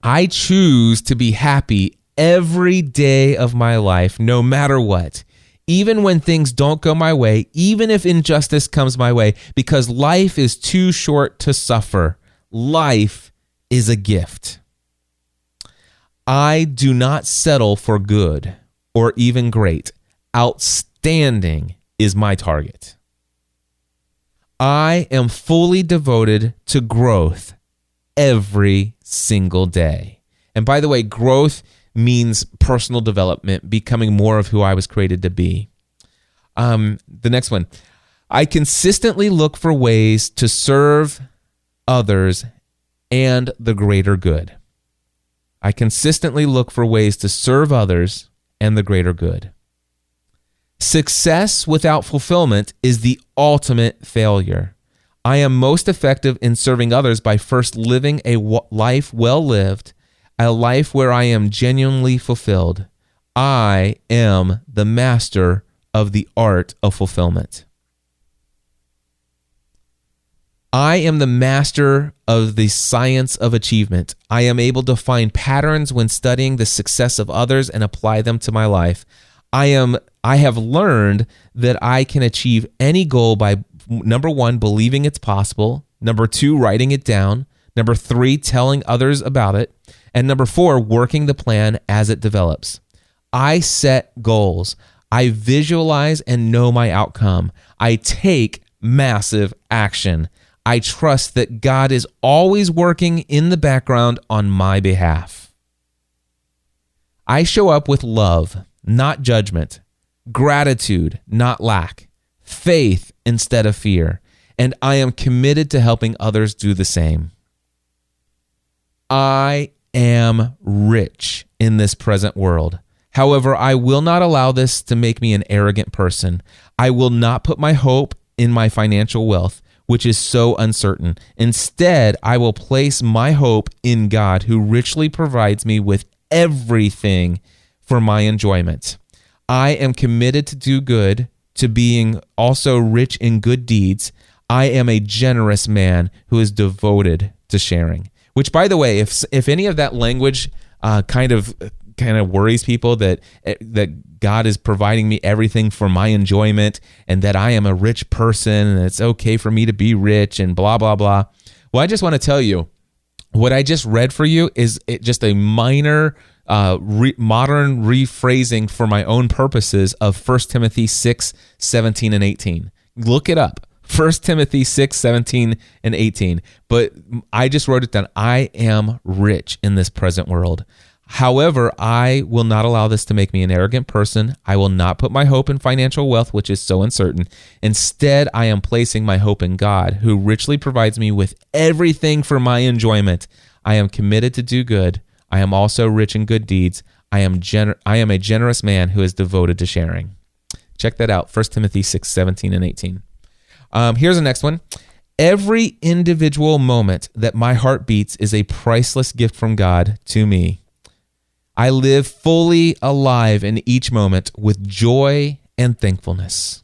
I choose to be happy every day of my life, no matter what. Even when things don't go my way, even if injustice comes my way, because life is too short to suffer. Life is a gift. I do not settle for good or even great. Outstanding is my target. I am fully devoted to growth every single day. And by the way, growth means personal development, becoming more of who I was created to be. The next one, I consistently look for ways to serve others and the greater good. I consistently look for ways to serve others and the greater good. Success without fulfillment is the ultimate failure. I am most effective in serving others by first living a life well lived, a life where I am genuinely fulfilled. I am the master of the art of fulfillment. I am the master of the science of achievement. I am able to find patterns when studying the success of others and apply them to my life. I have learned that I can achieve any goal by, number 1, believing it's possible, number 2, writing it down, number 3, telling others about it, and number 4, working the plan as it develops. I set goals. I visualize and know my outcome. I take massive action. I trust that God is always working in the background on my behalf. I show up with love, not judgment, gratitude, not lack, faith instead of fear, and I am committed to helping others do the same. I am rich in this present world. However, I will not allow this to make me an arrogant person. I will not put my hope in my financial wealth, which is so uncertain. Instead, I will place my hope in God, who richly provides me with everything for my enjoyment. I am committed to do good, to being also rich in good deeds. I am a generous man who is devoted to sharing. Which, by the way, if any of that language kind of worries people, that God is providing me everything for my enjoyment and that I am a rich person and it's okay for me to be rich and blah, blah, blah. Well, I just want to tell you, what I just read for you is just a minor modern rephrasing for my own purposes of 1 Timothy 6, 17 and 18. Look it up. 1 Timothy 6, 17 and 18. But I just wrote it down. I am rich in this present world. However, I will not allow this to make me an arrogant person. I will not put my hope in financial wealth, which is so uncertain. Instead, I am placing my hope in God, who richly provides me with everything for my enjoyment. I am committed to do good. I am also rich in good deeds. I am a generous man who is devoted to sharing. Check that out, 1 Timothy 6, 17 and 18. Here's the next one. Every individual moment that my heart beats is a priceless gift from God to me. I live fully alive in each moment with joy and thankfulness.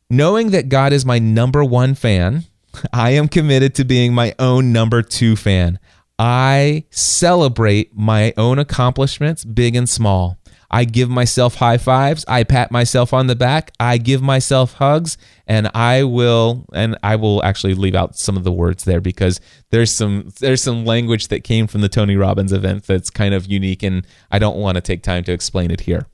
Knowing that God is my number one fan, I am committed to being my own number two fan. I celebrate my own accomplishments, big and small. I give myself high fives. I pat myself on the back. I give myself hugs, and I will actually leave out some of the words there because there's some language that came from the Tony Robbins event that's kind of unique, and I don't want to take time to explain it here.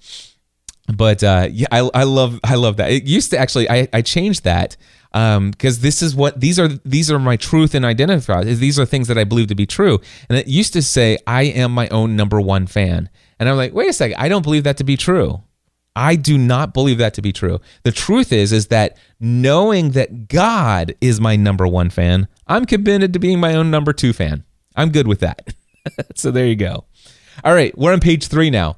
But yeah, I love that. It used to actually I changed that because these are my truth and identify. These are things that I believe to be true, and it used to say I am my own number one fan. And I'm like, wait a second, I don't believe that to be true. I do not believe that to be true. The truth is that knowing that God is my number one fan, I'm committed to being my own number two fan. I'm good with that. So there you go. All right, we're on page 3 now.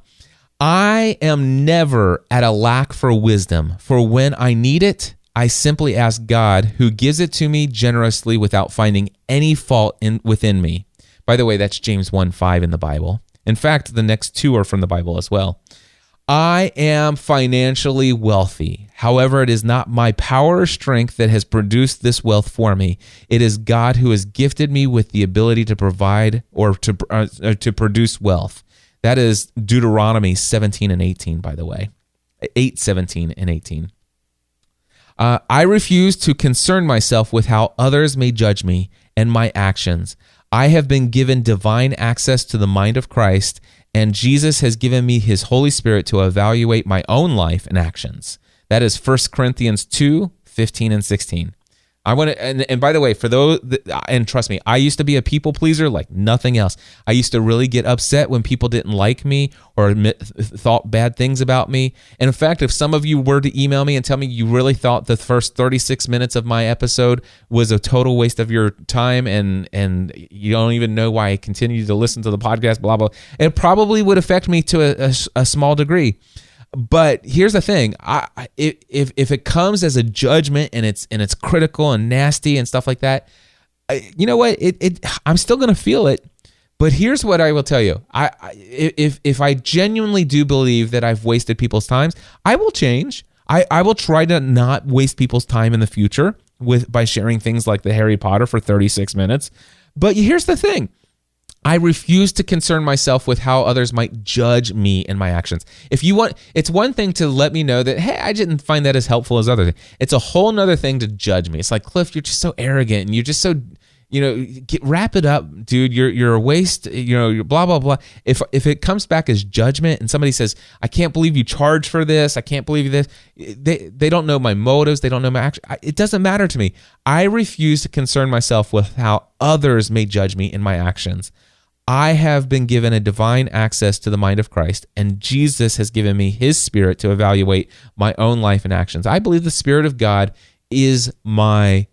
I am never at a lack for wisdom, for when I need it, I simply ask God, who gives it to me generously without finding any fault within me. By the way, that's James 1:5 in the Bible. In fact, the next 2 are from the Bible as well. I am financially wealthy. However, it is not my power or strength that has produced this wealth for me. It is God who has gifted me with the ability to provide or to produce wealth. That is Deuteronomy 17 and 18, by the way. 8:17 and 18. I refuse to concern myself with how others may judge me and my actions. I have been given divine access to the mind of Christ, and Jesus has given me his Holy Spirit to evaluate my own life and actions. That is 1 Corinthians 2:15 and 16. I want to, and by the way, for those, and trust me, I used to be a people pleaser like nothing else. I used to really get upset when people didn't like me or thought bad things about me. And in fact, if some of you were to email me and tell me you really thought the first 36 minutes of my episode was a total waste of your time and you don't even know why I continue to listen to the podcast, blah, blah, it probably would affect me to a small degree. But here's the thing: if it comes as a judgment and it's critical and nasty and stuff like that, you know what? I'm still gonna feel it. But here's what I will tell you: if I genuinely do believe that I've wasted people's times, I will change. I will try to not waste people's time in the future by sharing things like the Harry Potter for 36 minutes. But here's the thing. I refuse to concern myself with how others might judge me and my actions. If you want, it's one thing to let me know that, hey, I didn't find that as helpful as others. It's a whole nother thing to judge me. It's like, Cliff, you're just so arrogant and you're just so, wrap it up, dude. You're a waste, you're blah, blah, blah. If it comes back as judgment and somebody says, I can't believe you charged for this, I can't believe this, they don't know my motives, they don't know my action. It doesn't matter to me. I refuse to concern myself with how others may judge me in my actions. I have been given a divine access to the mind of Christ, and Jesus has given me his Spirit to evaluate my own life and actions. I believe the Spirit of God is my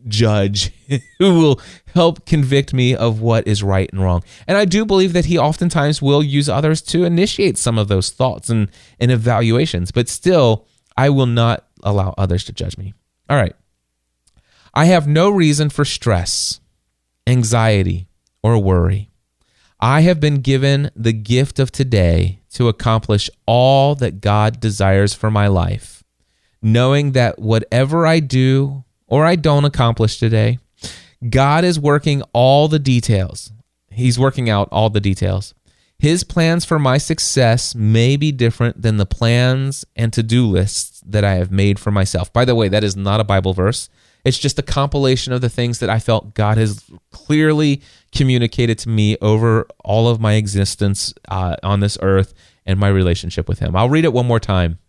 judge who will help convict me of what is right and wrong. And I do believe that he oftentimes will use others to initiate some of those thoughts and evaluations, but still, I will not allow others to judge me. All right. I have no reason for stress, anxiety, or worry. I have been given the gift of today to accomplish all that God desires for my life, knowing that whatever I do or I don't accomplish today, God is working all the details. He's working out all the details. His plans for my success may be different than the plans and to-do lists that I have made for myself. By the way, that is not a Bible verse. It's just a compilation of the things that I felt God has clearly communicated to me over all of my existence on this earth and my relationship with him. I'll read it one more time.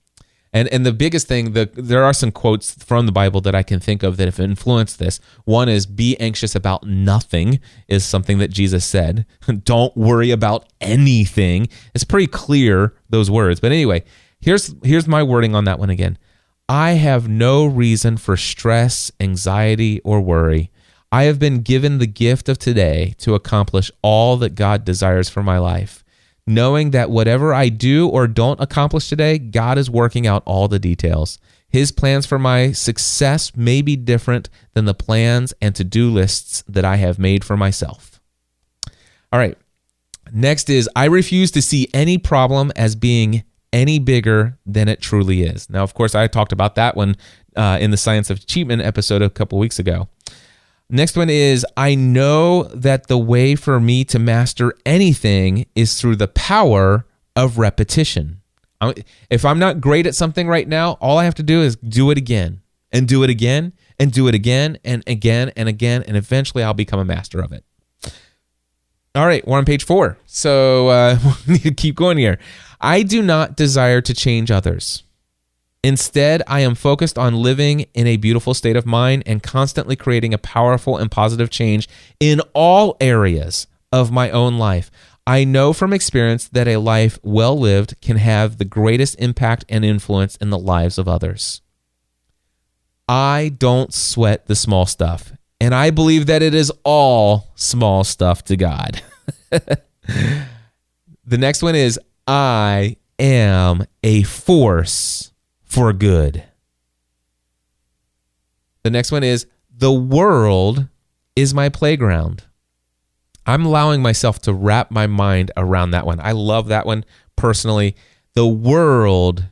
And the biggest thing, there are some quotes from the Bible that I can think of that have influenced this. One is, be anxious about nothing, is something that Jesus said. Don't worry about anything. It's pretty clear, those words. But anyway, here's my wording on that one again. I have no reason for stress, anxiety, or worry. I have been given the gift of today to accomplish all that God desires for my life, knowing that whatever I do or don't accomplish today, God is working out all the details. His plans for my success may be different than the plans and to-do lists that I have made for myself. All right. Next is, I refuse to see any problem as being any bigger than it truly is. Now, of course, I talked about that one in the Science of Achievement episode a couple weeks ago. Next one is, I know that the way for me to master anything is through the power of repetition. If I'm not great at something right now, all I have to do is do it again and do it again and do it again and again and again, and eventually I'll become a master of it. All right, we're on page 4. So we need to keep going here. I do not desire to change others. Instead, I am focused on living in a beautiful state of mind and constantly creating a powerful and positive change in all areas of my own life. I know from experience that a life well lived can have the greatest impact and influence in the lives of others. I don't sweat the small stuff, and I believe that it is all small stuff to God. The next one is, I am a force for good. The next one is, the world is my playground. I'm allowing myself to wrap my mind around that one. I love that one personally. The world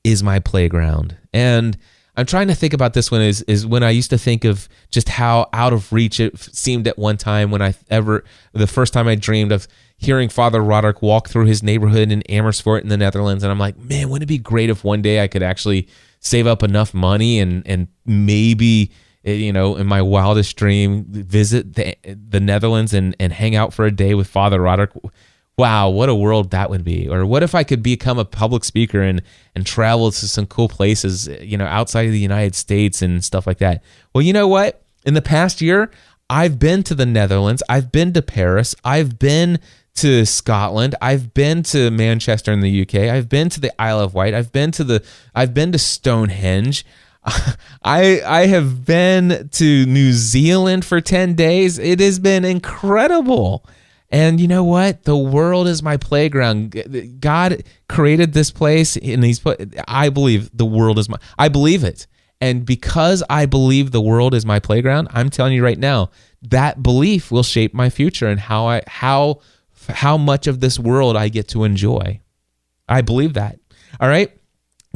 is my playground. And I'm trying to think about this one is when I used to think of just how out of reach it seemed at one time when the first time I dreamed of hearing Father Roderick walk through his neighborhood in Amersfoort in the Netherlands. And I'm like, man, wouldn't it be great if one day I could actually save up enough money and maybe, in my wildest dream, visit the Netherlands and hang out for a day with Father Roderick. Wow, what a world that would be. Or what if I could become a public speaker and travel to some cool places, outside of the United States and stuff like that. Well, you know what? In the past year, I've been to the Netherlands. I've been to Paris. I've been to Scotland. I've been to Manchester in the UK. I've been to the Isle of Wight. I've been to Stonehenge. I have been to New Zealand for 10 days. It has been incredible. And you know what? The world is my playground. God created this place, and I believe the world is I believe it. And because I believe the world is my playground, I'm telling you right now, that belief will shape my future and how much of this world I get to enjoy. I believe that. All right?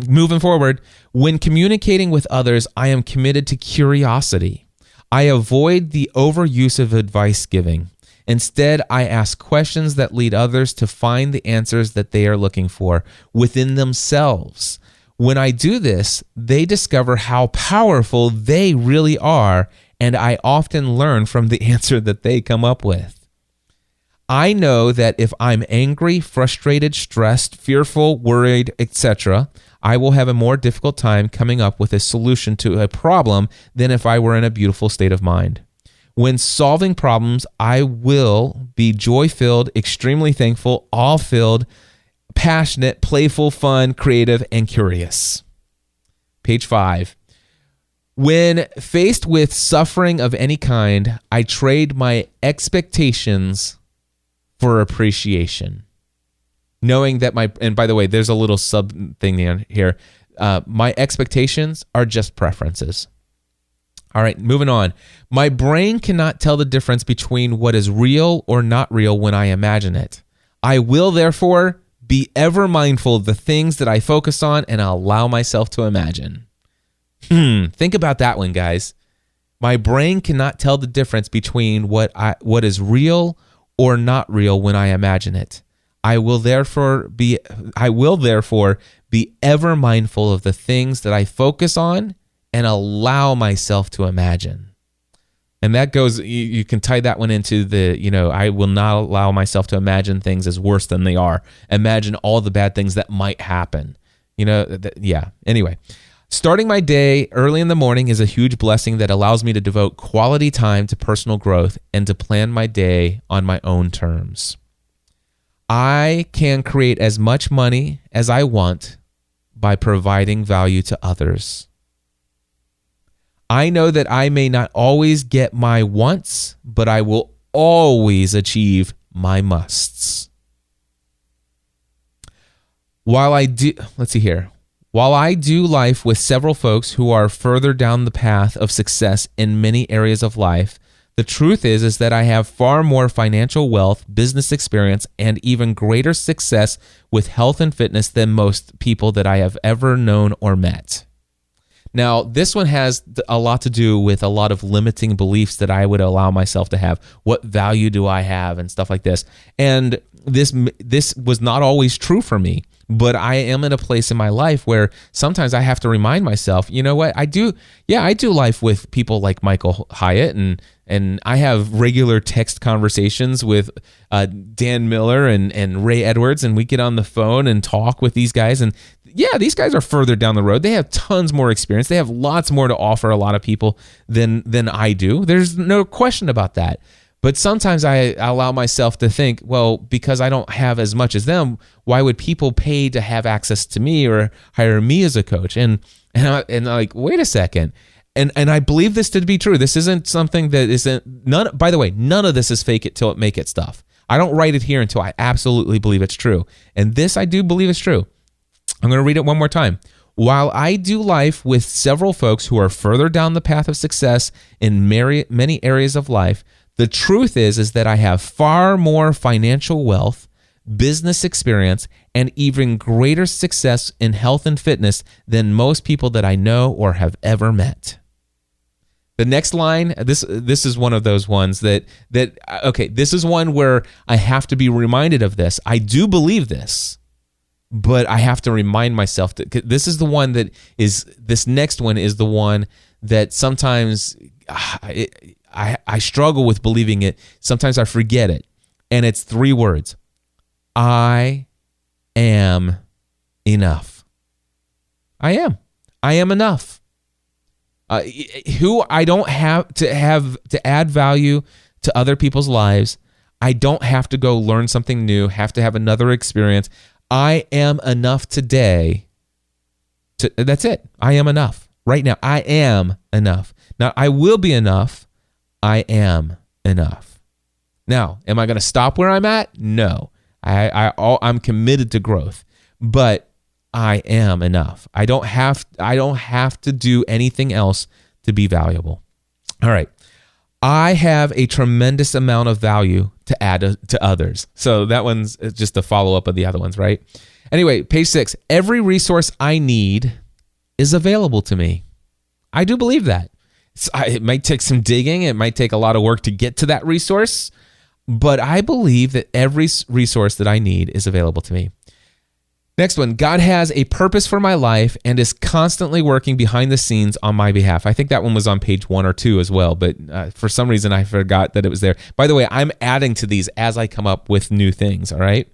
Moving forward, when communicating with others, I am committed to curiosity. I avoid the overuse of advice giving. Instead, I ask questions that lead others to find the answers that they are looking for within themselves. When I do this, they discover how powerful they really are, and I often learn from the answer that they come up with. I know that if I'm angry, frustrated, stressed, fearful, worried, etc., I will have a more difficult time coming up with a solution to a problem than if I were in a beautiful state of mind. When solving problems, I will be joy-filled, extremely thankful, awe-filled, passionate, playful, fun, creative, and curious. Page 5. When faced with suffering of any kind, I trade my expectations for appreciation. Knowing that and by the way, there's a little sub thing here. My expectations are just preferences. All right, moving on. My brain cannot tell the difference between what is real or not real when I imagine it. I will therefore be ever mindful of the things that I focus on and allow myself to imagine. Think about that one, guys. My brain cannot tell the difference between what is real or not real when I imagine it. I will therefore be ever mindful of the things that I focus on and allow myself to imagine. And that goes, you can tie that one into I will not allow myself to imagine things as worse than they are. Imagine all the bad things that might happen. Anyway, starting my day early in the morning is a huge blessing that allows me to devote quality time to personal growth and to plan my day on my own terms. I can create as much money as I want by providing value to others. I know that I may not always get my wants, but I will always achieve my musts. let's see here. While I do life with several folks who are further down the path of success in many areas of life, the truth is that I have far more financial wealth, business experience, and even greater success with health and fitness than most people that I have ever known or met. Now, this one has a lot to do with a lot of limiting beliefs that I would allow myself to have. What value do I have and stuff like this? And this was not always true for me, but I am in a place in my life where sometimes I have to remind myself, you know what, I do life with people like Michael Hyatt, and I have regular text conversations with Dan Miller and Ray Edwards, and we get on the phone and talk with these guys. And yeah, these guys are further down the road. They have tons more experience. They have lots more to offer a lot of people than I do. There's no question about that. But sometimes I allow myself to think, well, because I don't have as much as them, why would people pay to have access to me or hire me as a coach? And I'm like, wait a second. And I believe this to be true. This isn't something that isn't by the way, none of this is fake it till it make it stuff. I don't write it here until I absolutely believe it's true. And this I do believe is true. I'm going to read it one more time. While I do life with several folks who are further down the path of success in many areas of life, the truth is that I have far more financial wealth, business experience, and even greater success in health and fitness than most people that I know or have ever met. The next line, this is one of those ones that okay, this is one where I have to be reminded of this. I do believe this, but I have to remind myself that this is the one this next one is the one that sometimes I struggle with believing it. Sometimes I forget it. And it's 3 words. I am enough. I am enough. Who I don't have to add value to other people's lives. I don't have to go learn something new, have to have another experience. I am enough today. That's it. I am enough. Right now, I am enough. Now, I will be enough. I am enough. Now, am I going to stop where I'm at? No. I'm committed to growth, but I am enough. I don't have to do anything else to be valuable. All right. I have a tremendous amount of value to add to others. So that one's just a follow-up of the other ones, right? Anyway, page 6. Every resource I need is available to me. I do believe that. It might take some digging. It might take a lot of work to get to that resource, but I believe that every resource that I need is available to me. Next one, God has a purpose for my life and is constantly working behind the scenes on my behalf. I think that one was on page 1 or 2 as well, but for some reason I forgot that it was there. By the way, I'm adding to these as I come up with new things, all right?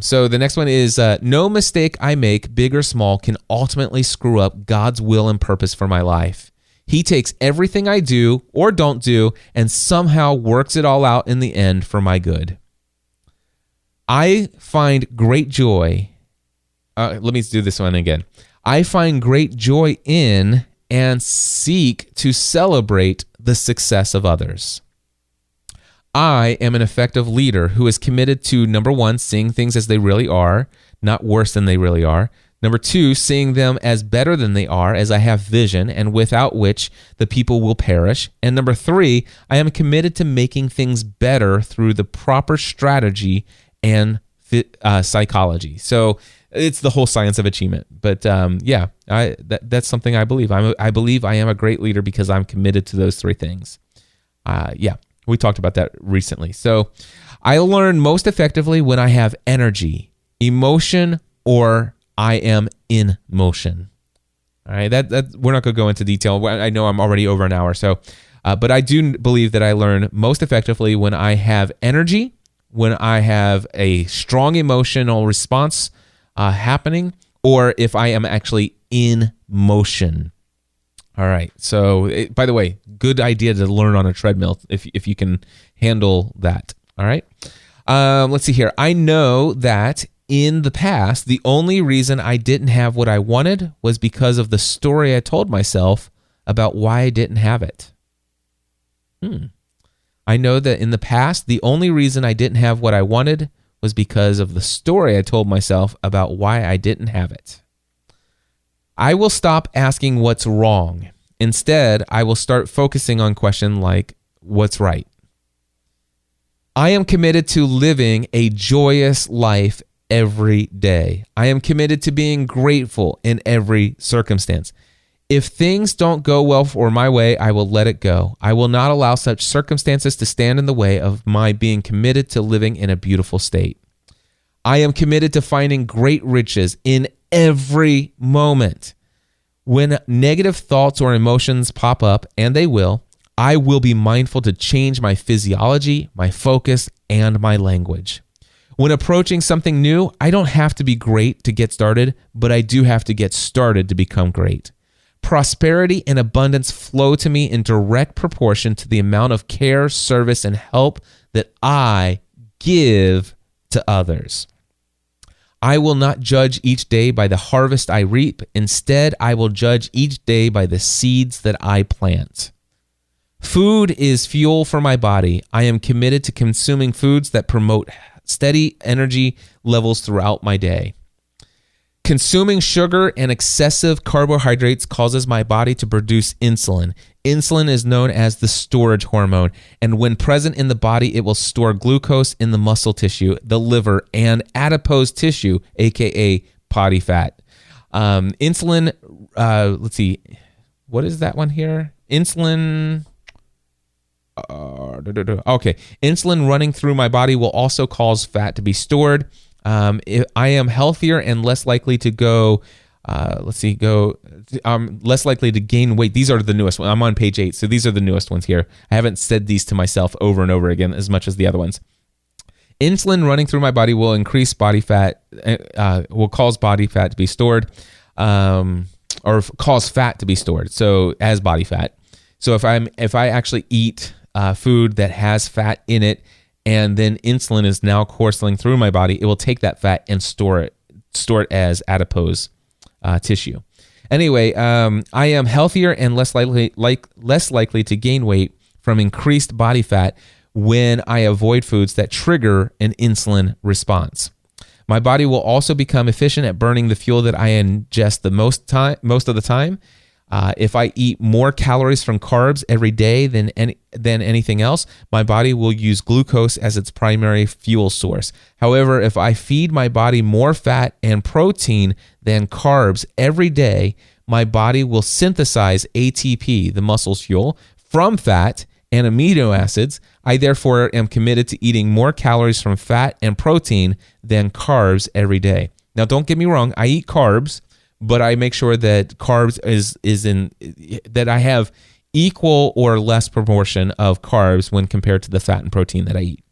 So the next one is, no mistake I make, big or small, can ultimately screw up God's will and purpose for my life. He takes everything I do or don't do and somehow works it all out in the end for my good. I find great joy. Let me do this one again. I find great joy in and seek to celebrate the success of others. I am an effective leader who is committed to, number 1, seeing things as they really are, not worse than they really are. Number 2, seeing them as better than they are, as I have vision, and without which the people will perish. And number 3, I am committed to making things better through the proper strategy and psychology. So it's the whole science of achievement. But that's something I believe. I believe I am a great leader because I'm committed to those 3 things. We talked about that recently. So I learn most effectively when I have energy, emotion, or I am in motion. All right, that we're not going to go into detail. I know I'm already over an hour, so but I do believe that I learn most effectively when I have energy, when I have a strong emotional response happening, or if I am actually in motion. All right. So, by the way, good idea to learn on a treadmill if you can handle that. All right. Let's see here. I know that in the past, the only reason I didn't have what I wanted was because of the story I told myself about why I didn't have it. I know that in the past, the only reason I didn't have what I wanted was because of the story I told myself about why I didn't have it. I will stop asking what's wrong. Instead, I will start focusing on questions like, what's right? I am committed to living a joyous life every day. I am committed to being grateful in every circumstance. If things don't go well or my way, I will let it go. I will not allow such circumstances to stand in the way of my being committed to living in a beautiful state. I am committed to finding great riches in every moment. When negative thoughts or emotions pop up, and they will, I will be mindful to change my physiology, my focus, and my language. When approaching something new, I don't have to be great to get started, but I do have to get started to become great. Prosperity and abundance flow to me in direct proportion to the amount of care, service, and help that I give to others. I will not judge each day by the harvest I reap. Instead, I will judge each day by the seeds that I plant. Food is fuel for my body. I am committed to consuming foods that promote steady energy levels throughout my day. Consuming sugar and excessive carbohydrates causes my body to produce insulin. Insulin is known as the storage hormone, and when present in the body, it will store glucose in the muscle tissue, the liver, and adipose tissue, aka body fat. Insulin, let's see, what is that one here? Insulin. Okay, insulin running through my body will also cause fat to be stored. I am healthier and less likely to less likely to gain weight. These are the newest ones. I'm on page 8, so these are the newest ones here. I haven't said these to myself over and over again as much as the other ones. Insulin running through my body will increase body fat, will cause body fat to be stored, or cause fat to be stored, so as body fat. So if I actually eat food that has fat in it, and then insulin is now coursing through my body, it will take that fat and store it as adipose tissue. Anyway, I am healthier and less likely to gain weight from increased body fat when I avoid foods that trigger an insulin response. My body will also become efficient at burning the fuel that I ingest the most of the time. If I eat more calories from carbs every day than anything else, my body will use glucose as its primary fuel source. However, if I feed my body more fat and protein than carbs every day, my body will synthesize ATP, the muscle's fuel, from fat and amino acids. I therefore am committed to eating more calories from fat and protein than carbs every day. Now, don't get me wrong, I eat carbs, but I make sure that carbs is in that I have equal or less proportion of carbs when compared to the fat and protein that I eat.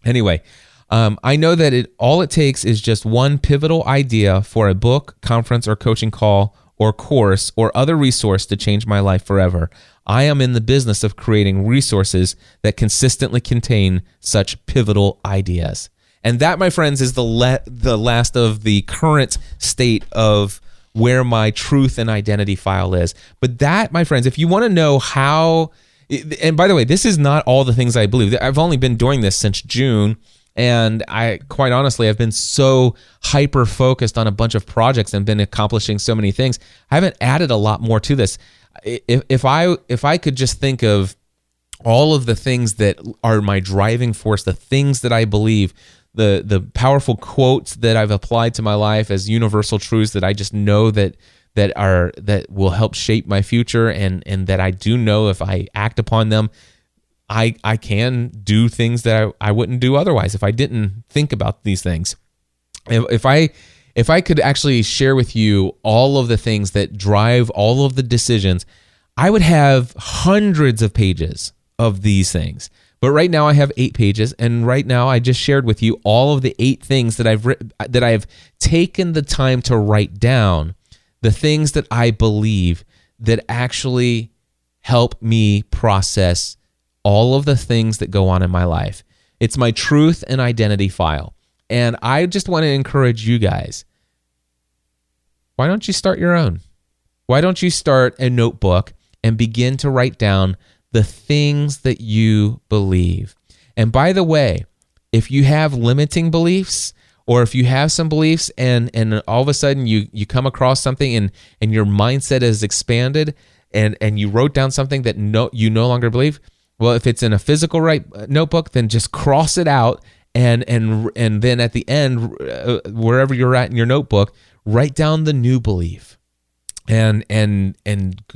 Anyway, I know that all it takes is just one pivotal idea for a book, conference, or coaching call, or course, or other resource to change my life forever. I am in the business of creating resources that consistently contain such pivotal ideas. And that, my friends, is the last of the current state of where my truth and identity file is. But that, my friends, if you want to know how, and by the way, this is not all the things I believe. I've only been doing this since June, and quite honestly, I've been so hyper-focused on a bunch of projects and been accomplishing so many things. I haven't added a lot more to this. If I could just think of all of the things that are my driving force, the things that I believe, the powerful quotes that I've applied to my life as universal truths that I just know that will help shape my future, and that I do know if I act upon them, I can do things that I wouldn't do otherwise if I didn't think about these things. If I could actually share with you all of the things that drive all of the decisions, I would have hundreds of pages of these things. But right now I have 8 pages, and right now I just shared with you all of the 8 things that I've taken the time to write down, the things that I believe that actually help me process all of the things that go on in my life. It's my truth and identity file. And I just want to encourage you guys, why don't you start your own? Why don't you start a notebook and begin to write down the things that you believe? And by the way, if you have limiting beliefs, or if you have some beliefs and all of a sudden you come across something and your mindset is expanded and you wrote down something that you no longer believe, well, if it's in a physical notebook, then just cross it out and then at the end, wherever you're at in your notebook, write down the new belief. And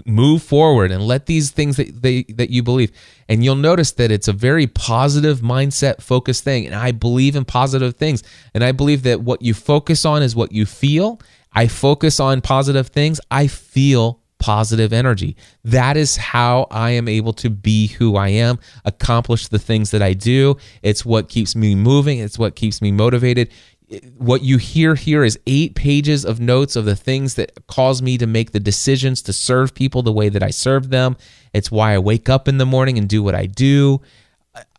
move forward and let these things that you believe. And you'll notice that it's a very positive mindset focused thing. And I believe in positive things. And I believe that what you focus on is what you feel. I focus on positive things. I feel positive energy. That is how I am able to be who I am, accomplish the things that I do. It's what keeps me moving. It's what keeps me motivated. What you hear here is 8 pages of notes of the things that cause me to make the decisions to serve people the way that I serve them. It's why I wake up in the morning and do what I do.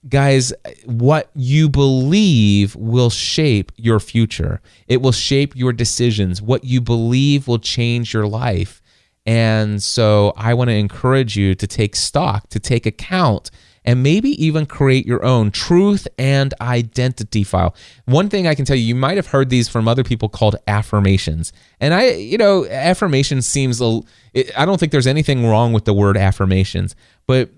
Guys, what you believe will shape your future. It will shape your decisions. What you believe will change your life. And so I want to encourage you to take stock, to take account, and maybe even create your own truth and identity file. One thing I can tell you, you might have heard these from other people called affirmations. And affirmations seems, I don't think there's anything wrong with the word affirmations, but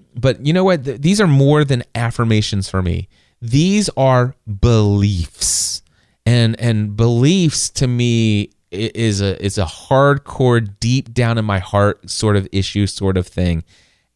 you know what? These are more than affirmations for me. These are beliefs. And beliefs to me is a hardcore, deep down in my heart sort of issue, sort of thing.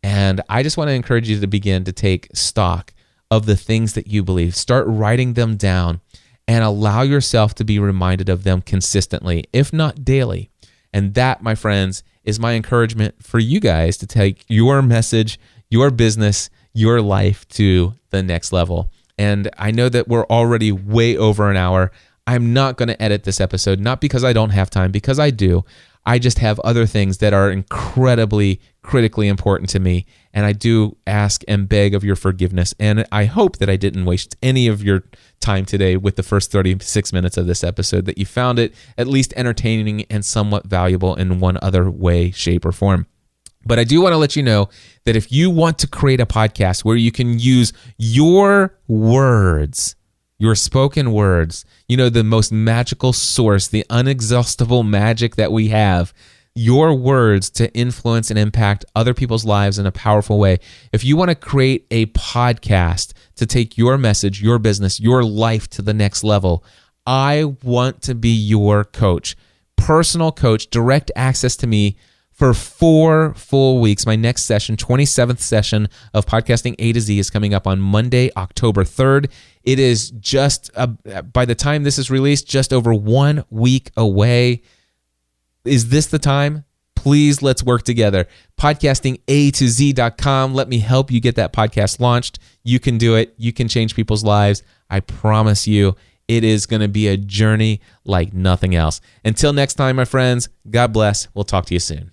And I just want to encourage you to begin to take stock of the things that you believe. Start writing them down and allow yourself to be reminded of them consistently, if not daily. And that, my friends, is my encouragement for you guys to take your message, your business, your life to the next level. And I know that we're already way over an hour. I'm not going to edit this episode, not because I don't have time, because I do. I just have other things that are incredibly, critically important to me, and I do ask and beg of your forgiveness, and I hope that I didn't waste any of your time today with the first 36 minutes of this episode, that you found it at least entertaining and somewhat valuable in one other way, shape, or form. But I do want to let you know that if you want to create a podcast where you can use your words, your spoken words, the most magical source, the inexhaustible magic that we have, your words to influence and impact other people's lives in a powerful way. If you want to create a podcast to take your message, your business, your life to the next level, I want to be your coach, personal coach, direct access to me for 4 full weeks. My next session, 27th session of Podcasting A to Z, is coming up on Monday, October 3rd. It is just, by the time this is released, just over 1 week away. Is this the time? Please, let's work together. PodcastingA2Z.com. Let me help you get that podcast launched. You can do it. You can change people's lives. I promise you, it is going to be a journey like nothing else. Until next time, my friends, God bless. We'll talk to you soon.